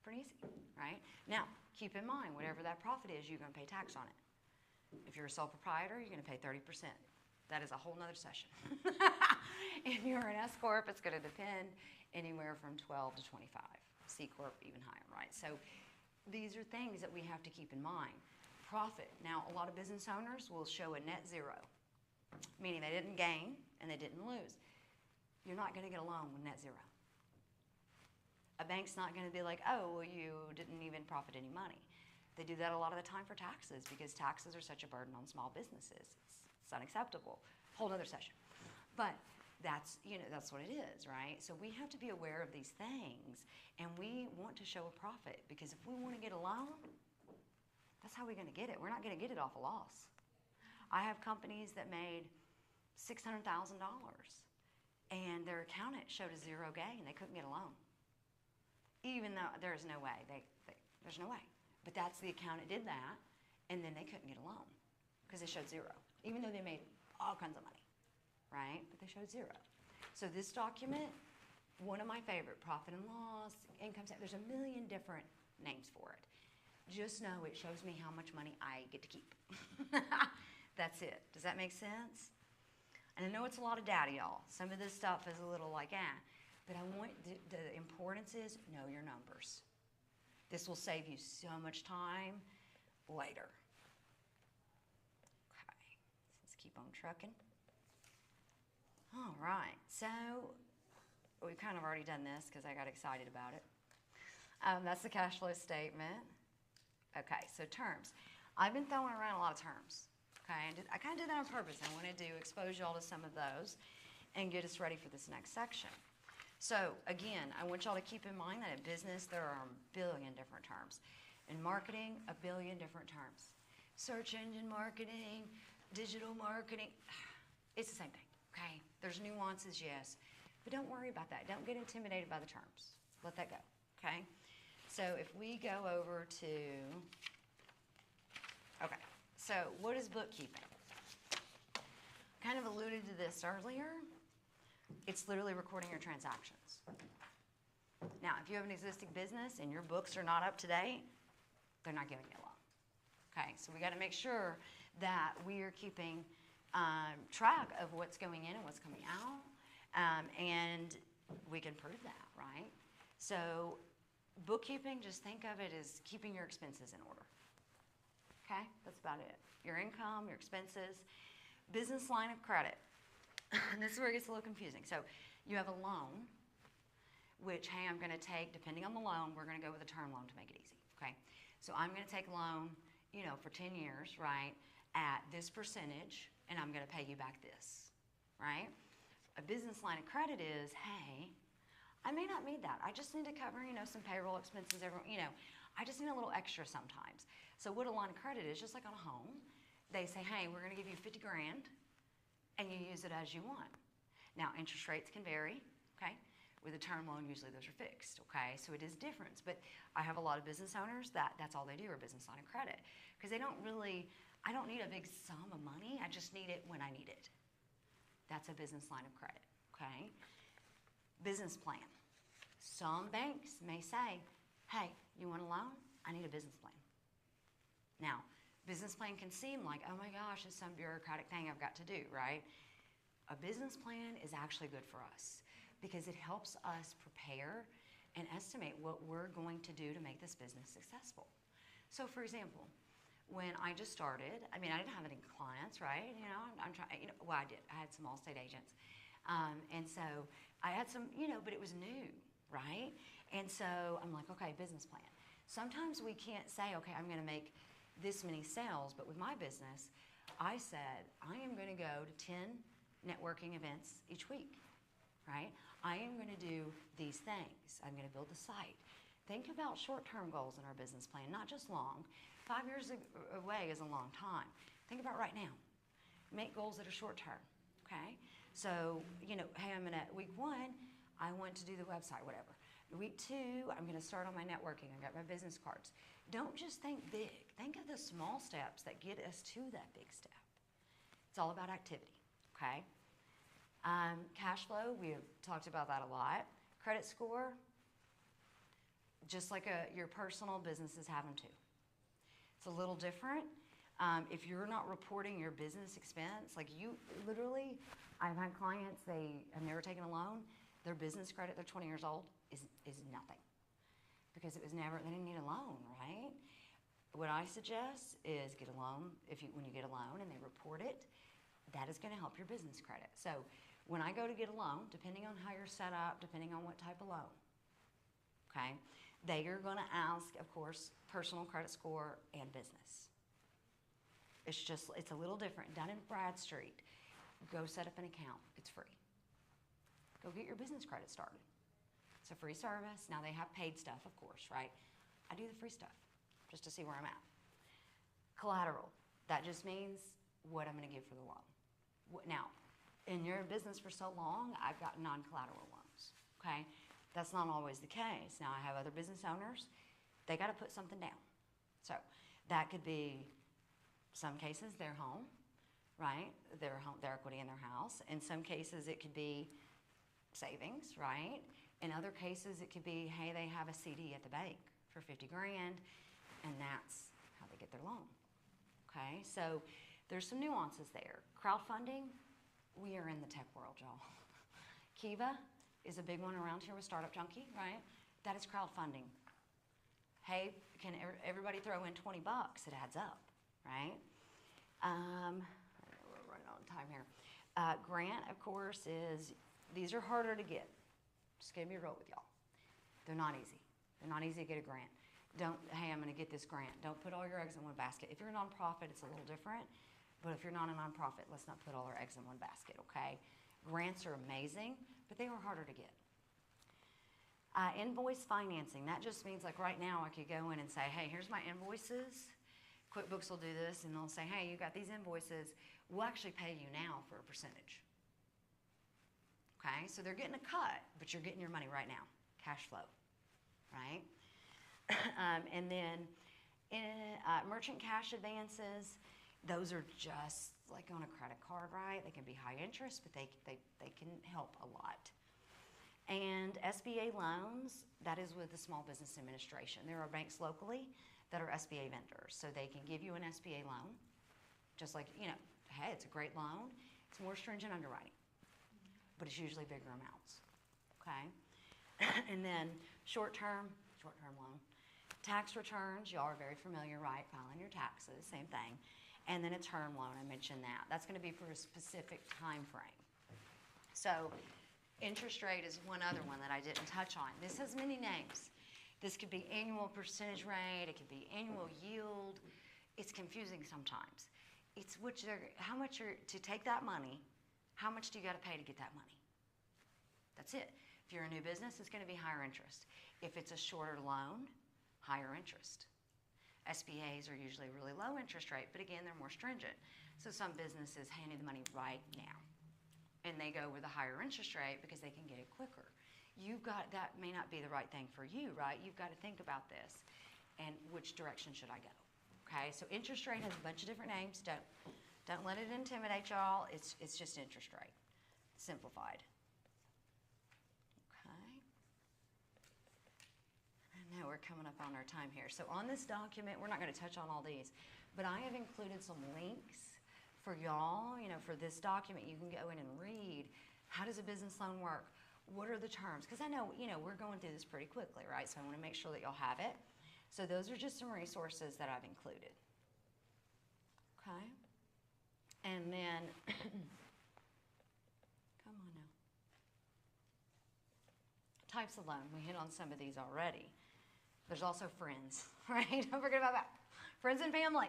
Pretty easy, right? Now, keep in mind, whatever that profit is, you're going to pay tax on it. If you're a sole proprietor, you're going to pay 30%. That is a whole nother session. If you're an S Corp, it's going to depend anywhere from 12 to 25. C Corp, even higher, right? So these are things that we have to keep in mind. Profit. Now, a lot of business owners will show a net zero, meaning they didn't gain and they didn't lose. You're not going to get a loan with net zero. A bank's not going to be like, oh, well, you didn't even profit any money. They do that a lot of the time for taxes because taxes are such a burden on small businesses. It's unacceptable. Whole other session. But that's what it is, right? So we have to be aware of these things, and we want to show a profit because if we want to get a loan, that's how we're going to get it. We're not going to get it off a loss. I have companies that made $600,000, and their accountant showed a zero gain. They couldn't get a loan. Even though there's no way. There's no way. But that's the accountant did that, and then they couldn't get a loan because they showed zero, even though they made all kinds of money, right? But they showed zero. So this document, one of my favorite, profit and loss, income tax, there's a million different names for it. Just know it shows me how much money I get to keep. That's it. Does that make sense? And I know it's a lot of data, y'all. Some of this stuff is a little like, but I want, the importance is know your numbers. This will save you so much time later. Okay, let's keep on trucking. All right, so we've kind of already done this because I got excited about it. That's the cash flow statement. Okay, so terms. I've been throwing around a lot of terms. Okay, and I kind of did that on purpose. I wanted to expose y'all to some of those and get us ready for this next section. So again, I want y'all to keep in mind that in business, there are a billion different terms. In marketing, a billion different terms. Search engine marketing, digital marketing, it's the same thing, okay? There's nuances, yes, but don't worry about that. Don't get intimidated by the terms. Let that go, okay? So if we go over to, okay, so what is bookkeeping? Kind of alluded to this earlier. It's literally recording your transactions. Now, if you have an existing business and your books are not up to date, they're not giving you a loan. Okay, so we got to make sure that we are keeping track of what's going in and what's coming out, and we can prove that, right? So bookkeeping, just think of it as keeping your expenses in order. Okay, that's about it. Your income, your expenses. Business line of credit. And this is where it gets a little confusing. So you have a loan, which, hey, I'm going to take, depending on the loan, we're going to go with a term loan to make it easy, okay? So I'm going to take a loan, you know, for 10 years, right, at this percentage, and I'm going to pay you back this, right? A business line of credit is, hey, I may not need that. I just need to cover, you know, some payroll expenses, I just need a little extra sometimes. So what a line of credit is, just like on a home, they say, hey, we're going to give you 50 grand, and you use it as you want. Now, interest rates can vary, okay? With a term loan, usually those are fixed, okay? So it is different. But I have a lot of business owners that's all they do, are business line of credit. Because they don't really, I don't need a big sum of money. I just need it when I need it. That's a business line of credit, okay? Business plan. Some banks may say, hey, you want a loan? I need a business plan. Now, business plan can seem like, oh my gosh, it's some bureaucratic thing I've got to do, right? A business plan is actually good for us because it helps us prepare and estimate what we're going to do to make this business successful. So for example, when I just started, I mean, I didn't have any clients, right? You know, I'm trying, you know, well, I did. I had some Allstate agents. And so I had some, you know, but it was new, right? And so I'm like, okay, business plan. Sometimes we can't say, okay, I'm going to make this many sales, but with my business, I said, I am going to go to 10 networking events each week, right? I am going to do these things. I'm going to build the site. Think about short-term goals in our business plan, not just long. 5 years away is a long time. Think about right now. Make goals that are short-term, okay? So, you know, hey, week 1, I want to do the website, whatever. Week 2, I'm going to start on my networking. I got my business cards. Don't just think big. Think of the small steps that get us to that big step. It's all about activity, okay? Cash flow, we've talked about that a lot. Credit score, just like your personal businesses have them too. It's a little different. If you're not reporting your business expense, like you literally, I've had clients, they have never taken a loan. Their business credit, they're 20 years old, is nothing. Because it was never, they didn't need a loan, right? What I suggest is get a loan. When you get a loan and they report it, that is going to help your business credit. So when I go to get a loan, depending on how you're set up, depending on what type of loan, okay, they are going to ask, of course, personal credit score and business. It's a little different. Dun & Bradstreet, go set up an account. It's free. Go get your business credit started. It's a free service. Now they have paid stuff, of course, right? I do the free stuff just to see where I'm at. Collateral. That just means what I'm going to give for the loan. Now, in your business for so long, I've got non-collateral loans, okay? That's not always the case. Now, I have other business owners. They got to put something down. So that could be, some cases, their home, right? Their equity in their house. In some cases, it could be savings, right? In other cases, it could be, hey, they have a CD at the bank for 50 grand, and that's how they get their loan, okay? So there's some nuances there. Crowdfunding, we are in the tech world, y'all. Kiva is a big one around here with Startup Junkie, right? That is crowdfunding. Hey, can everybody throw in 20 bucks? It adds up, right? We're running on time here. Grant, of course, these are harder to get. Just gonna be real with y'all. They're not easy. They're not easy to get a grant. Hey, I'm gonna get this grant. Don't put all your eggs in one basket. If you're a nonprofit, it's a little different. But if you're not a nonprofit, let's not put all our eggs in one basket, okay? Grants are amazing, but they are harder to get. Invoice financing, that just means like right now I could go in and say, hey, here's my invoices. QuickBooks will do this, and they'll say, hey, you got these invoices. We'll actually pay you now for a percentage. Okay, so they're getting a cut, but you're getting your money right now, cash flow, right? And then merchant cash advances, those are just like on a credit card, right? They can be high interest, but they can help a lot. And SBA loans, that is with the Small Business Administration. There are banks locally that are SBA vendors, so they can give you an SBA loan, just like, you know, okay, it's a great loan. It's more stringent underwriting, but it's usually bigger amounts, okay? And then short-term loan. Tax returns, y'all are very familiar, right? Filing your taxes, same thing. And then a term loan, I mentioned that. That's gonna be for a specific time frame. So interest rate is one other one that I didn't touch on. This has many names. This could be annual percentage rate, it could be annual yield. It's confusing sometimes. It's how much to take that money, how much do you gotta pay to get that money? That's it. If you're a new business, it's gonna be higher interest. If it's a shorter loan, higher interest. SBAs are usually really low interest rate, but again, they're more stringent. So some businesses hand you the money right now, and they go with a higher interest rate because they can get it quicker. That may not be the right thing for you, right? You've got to think about this, and which direction should I go? Okay, so interest rate has a bunch of different names. Don't let it intimidate y'all. It's just interest rate, simplified. I know we're coming up on our time here. So on this document, we're not going to touch on all these, but I have included some links for y'all, for this document. You can go in and read, how does a business loan work? What are the terms? Because I know, we're going through this pretty quickly, right? So I want to make sure that y'all have it. So those are just some resources that I've included. Okay? And then, come on now. Types of loan, we hit on some of these already. There's also friends, right? Don't forget about that. Friends and family,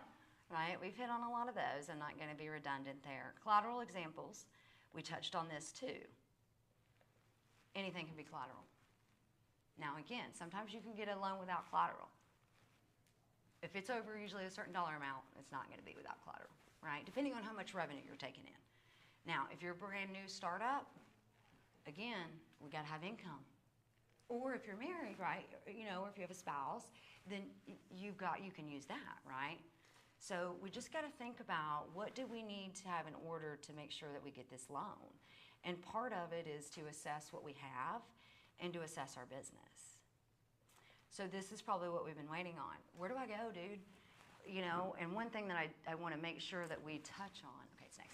right? We've hit on a lot of those. I'm not going to be redundant there. Collateral examples, we touched on this too. Anything can be collateral. Now again, sometimes you can get a loan without collateral. If it's over usually a certain dollar amount, it's not going to be without collateral, right? Depending on how much revenue you're taking in. Now, if you're a brand new startup, again, we got to have income. Or if you're married, right, or if you have a spouse, then you can use that, right? So we just got to think about what do we need to have in order to make sure that we get this loan. And part of it is to assess what we have and to assess our business. So this is probably what we've been waiting on. Where do I go, dude? And one thing that I want to make sure that we touch on, okay, it's next.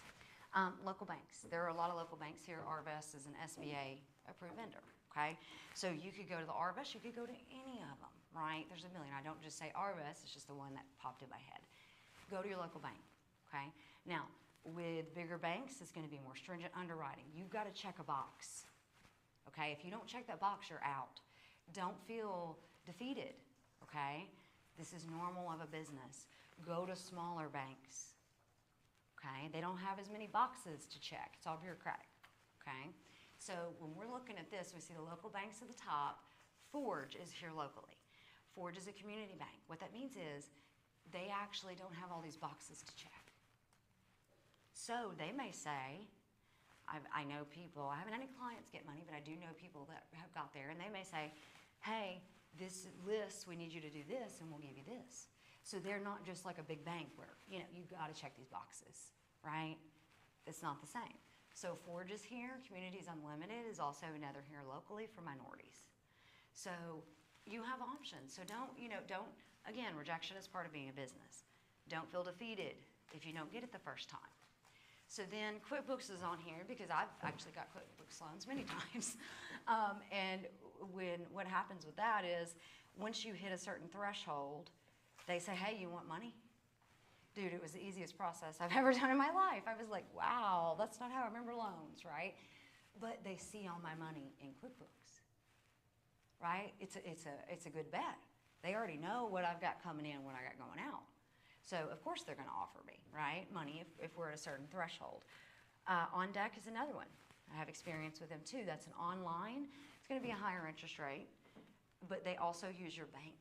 Local banks. There are a lot of local banks here. Arvest is an SBA approved vendor. Okay, so you could go to the Arvest, you could go to any of them, right? There's a million. I don't just say Arvest, it's just the one that popped in my head. Go to your local bank, okay? Now, with bigger banks, it's gonna be more stringent underwriting. You've gotta check a box, okay? If you don't check that box, you're out. Don't feel defeated, okay? This is normal of a business. Go to smaller banks, okay? They don't have as many boxes to check. It's all bureaucratic, okay? So when we're looking at this, we see the local banks at the top. Forge is here locally. Forge is a community bank. What that means is they actually don't have all these boxes to check. So they may say, I know people, I haven't had any clients get money, but I do know people that have got there, and they may say, hey, this list, we need you to do this, and we'll give you this. So they're not just like a big bank where, you've got to check these boxes, right? It's not the same. So Forge is here, Communities Unlimited is also another here locally for minorities. So you have options. So again, rejection is part of being a business. Don't feel defeated if you don't get it the first time. So then QuickBooks is on here because I've actually got QuickBooks loans many times. And what happens with that is once you hit a certain threshold, they say, hey, you want money? Dude, it was the easiest process I've ever done in my life. I was like, wow, that's not how I remember loans, right? But they see all my money in QuickBooks, right? It's a good bet. They already know what I've got coming in, what I got going out. So, of course, they're going to offer me, right, money if we're at a certain threshold. OnDeck is another one. I have experience with them, too. That's an online. It's going to be a higher interest rate, but they also use your bank.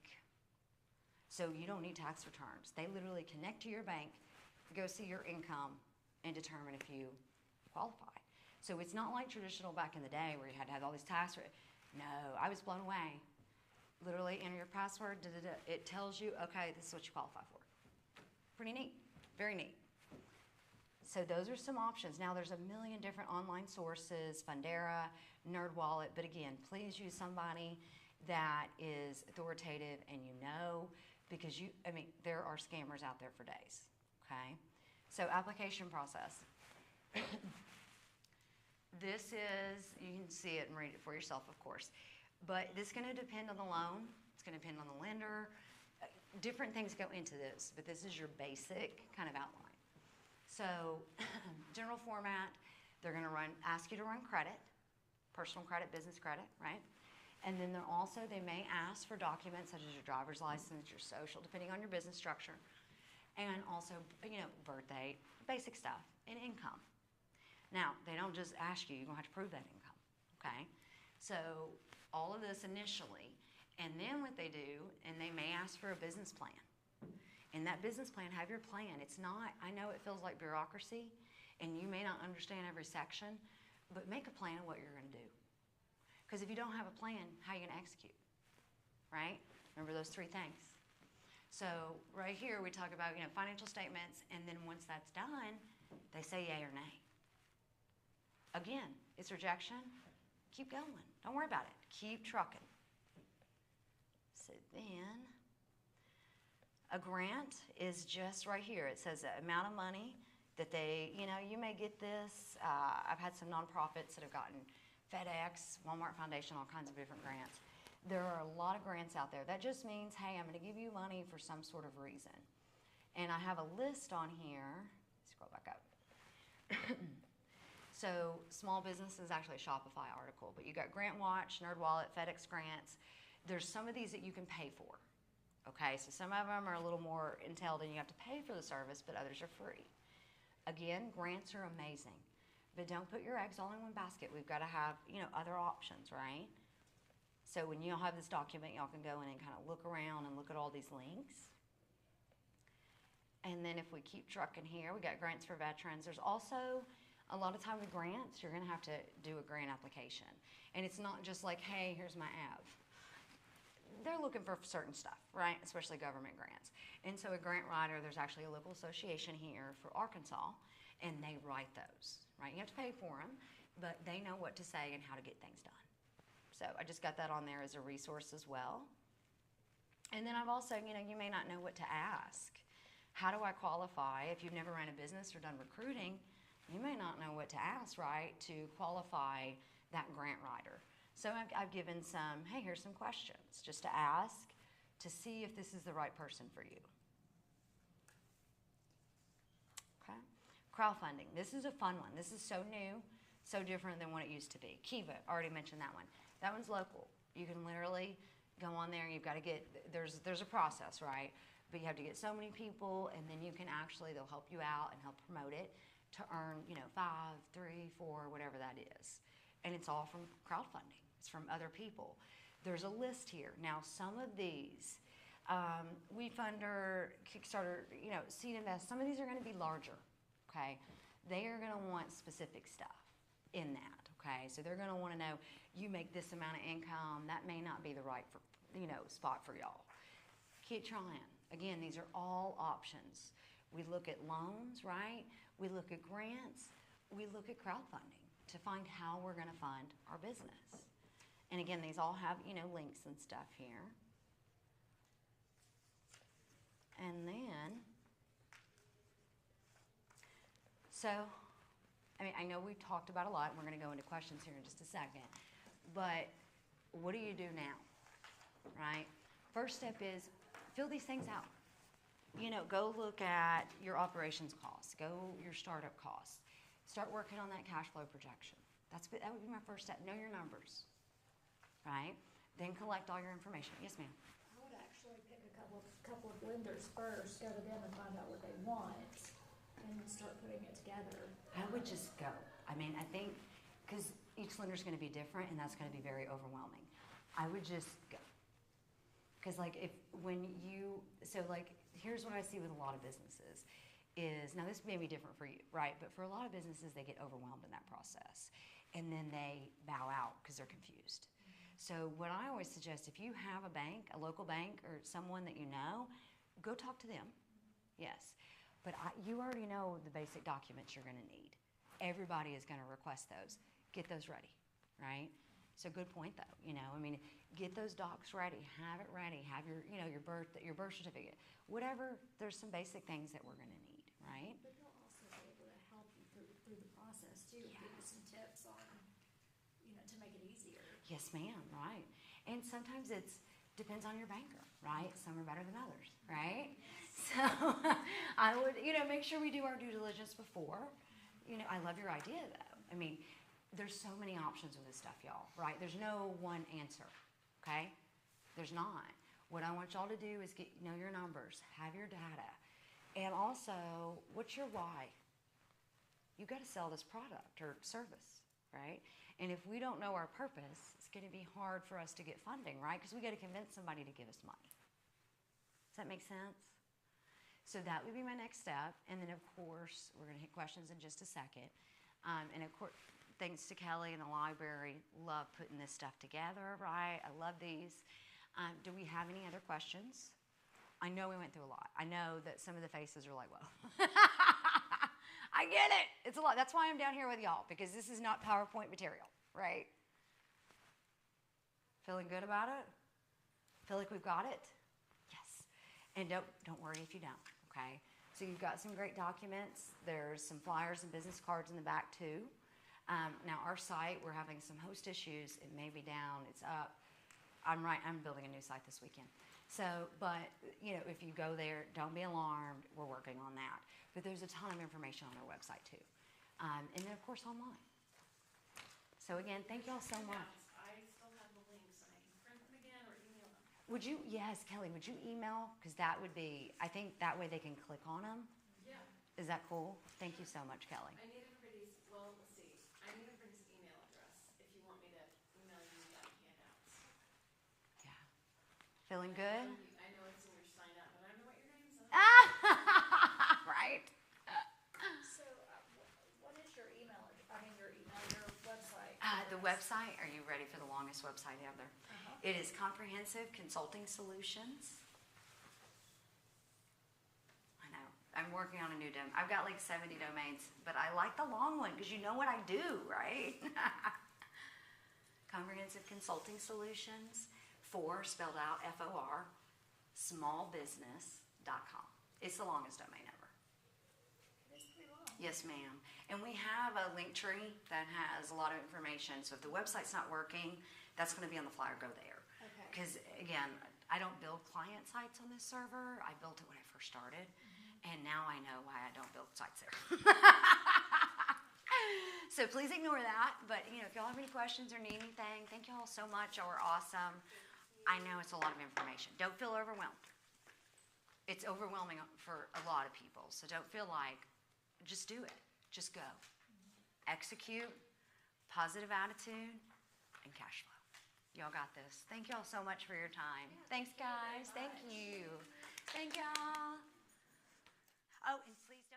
So you don't need tax returns. They literally connect to your bank, go see your income, and determine if you qualify. So it's not like traditional back in the day where you had to have all these tax returns. No, I was blown away. Literally enter your password, it tells you, okay, this is what you qualify for. Pretty neat, very neat. So those are some options. Now there's a million different online sources, Fundera, NerdWallet, but again, please use somebody that is authoritative and because there are scammers out there for days, okay? So application process. This is, you can see it and read it for yourself, of course. But this is going to depend on the loan. It's going to depend on the lender. Different things go into this, but this is your basic kind of outline. So general format, they're going to ask you to run credit, personal credit, business credit, right? And then they may ask for documents such as your driver's license, your social, depending on your business structure, and also, birth date, basic stuff, and income. Now, they don't just ask you, you're going to have to prove that income, okay? So all of this initially, and then what they do, and they may ask for a business plan. In that business plan, have your plan. It's not, I know it feels like bureaucracy, and you may not understand every section, but make a plan of what you're going to do. Because if you don't have a plan, how are you going to execute, right? Remember those three things. So right here, we talk about, financial statements, and then once that's done, they say yay or nay. Again, it's rejection. Keep going. Don't worry about it. Keep trucking. So then, a grant is just right here. It says the amount of money that they, you may get this. I've had some nonprofits that have gotten FedEx, Walmart Foundation, all kinds of different grants. There are a lot of grants out there. That just means, hey, I'm going to give you money for some sort of reason. And I have a list on here. Scroll back up. So small business is actually a Shopify article, but you got GrantWatch, NerdWallet, FedEx grants. There's some of these that you can pay for. Okay, so some of them are a little more entailed and you have to pay for the service, but others are free. Again, grants are amazing, but don't put your eggs all in one basket. We've got to have, other options, right? So when y'all have this document, y'all can go in and kind of look around and look at all these links. And then if we keep trucking here, we got grants for veterans. There's also, a lot of time with grants, you're going to have to do a grant application. And it's not just like, hey, here's my AV. They're looking for certain stuff, right? Especially government grants. And so a grant writer, there's actually a local association here for Arkansas, and they write those, right? You have to pay for them, but they know what to say and how to get things done. So I just got that on there as a resource as well. And then I've also, you may not know what to ask. How do I qualify? If you've never run a business or done recruiting, you may not know what to ask, right, to qualify that grant writer. So I've given some, hey, here's some questions just to ask to see if this is the right person for you. Okay. Crowdfunding. This is a fun one. This is so new, so different than what it used to be. Kiva, already mentioned that one. That one's local. You can literally go on there and you've got to get, there's a process, right? But you have to get so many people, and then you can actually, they'll help you out and help promote it to earn, 5, 3, 4, whatever that is. And it's all from crowdfunding. It's from other people. There's a list here. Now, some of these, WeFunder, Kickstarter, Seed Invest, some of these are going to be larger, okay? They are going to want specific stuff in that, okay? So they're going to want to know, you make this amount of income, that may not be the right, spot for y'all. Keep trying. Again, these are all options. We look at loans, right? We look at grants. We look at crowdfunding to find how we're going to fund our business. And again, these all have, links and stuff here. And then, so, I know we've talked about a lot, and we're going to go into questions here in just a second. But what do you do now, right? First step is fill these things out. Go look at your operations costs. Go your startup costs. Start working on that cash flow projection. That would be my first step. Know your numbers, right? Then collect all your information. Yes, ma'am. I would actually pick a couple of lenders first, go to them and find out what they want, and start putting it together. I would just go. I think, because each lender's going to be different, and that's going to be very overwhelming. I would just go. Because, here's what I see with a lot of businesses is, now this may be different for you, right? But for a lot of businesses, they get overwhelmed in that process. And then they bow out because they're confused. So what I always suggest, if you have a bank, a local bank, or someone that you know, go talk to them. Yes. But you already know the basic documents you're going to need. Everybody is going to request those. Get those ready, right? So good point, though. Get those docs ready. Have it ready. Have your birth certificate. Whatever. There's some basic things that we're going to need, right? But you'll Yes, ma'am, right. And sometimes depends on your banker, right? Some are better than others, right? So I would, make sure we do our due diligence before. I love your idea though. I mean, there's so many options with this stuff, y'all, right? There's no one answer, okay? There's not. What I want y'all to do is know your numbers, have your data, and also, what's your why? You got to sell this product or service, right? And if we don't know our purpose, it's going to be hard for us to get funding, right? Because we got to convince somebody to give us money. Does that make sense? So that would be my next step. And then, of course, we're going to hit questions in just a second. And, of course, thanks to Kelly and the library, love putting this stuff together, right? I love these. Do we have any other questions? I know we went through a lot. I know that some of the faces are like, whoa. I get it. It's a lot. That's why I'm down here with y'all, because this is not PowerPoint material, right? Feeling good about it? Feel like we've got it? Yes. And don't worry if you don't, okay? So you've got some great documents. There's some flyers and business cards in the back too. Now our site, we're having some host issues. It may be down. It's up. I'm building a new site this weekend. So, but, if you go there, don't be alarmed. We're working on that. But there's a ton of information on our website too. And then, of course, online. So again, thank you all so much. I still have the links. I can print them again or email them. Yes, Kelly, would you email? Because that would be, I think that way they can click on them. Yeah. Is that cool? Thank you so much, Kelly. I need everybody's, well, let's see. I need everybody's email address if you want me to email you the handouts. Yeah. Feeling good? I know it's in your sign up, but I don't know what your name is. Right? So, what is your email, your website? The website, are you ready for the longest website ever? It is Comprehensive Consulting Solutions. I know. I'm working on a new domain. I've got like 70 domains, but I like the long one because you know what I do, right? Comprehensive Consulting Solutions, spelled out FOR, smallbusiness.com. It's the longest domain ever. It's pretty long. Yes, ma'am. And we have a link tree that has a lot of information. So if the website's not working, that's going to be on the flyer. Go there. Okay. Because, again, I don't build client sites on this server. I built it when I first started. And now I know why I don't build sites there. So please ignore that. But, if y'all have any questions or need anything, thank y'all so much. Y'all are awesome. I know it's a lot of information. Don't feel overwhelmed. It's overwhelming for a lot of people. So don't feel like, just do it. Just go. Execute, positive attitude, and cash flow. Y'all got this. Thank y'all so much for your time. Thanks, guys. Thank you. Thank y'all. Oh, and please don't.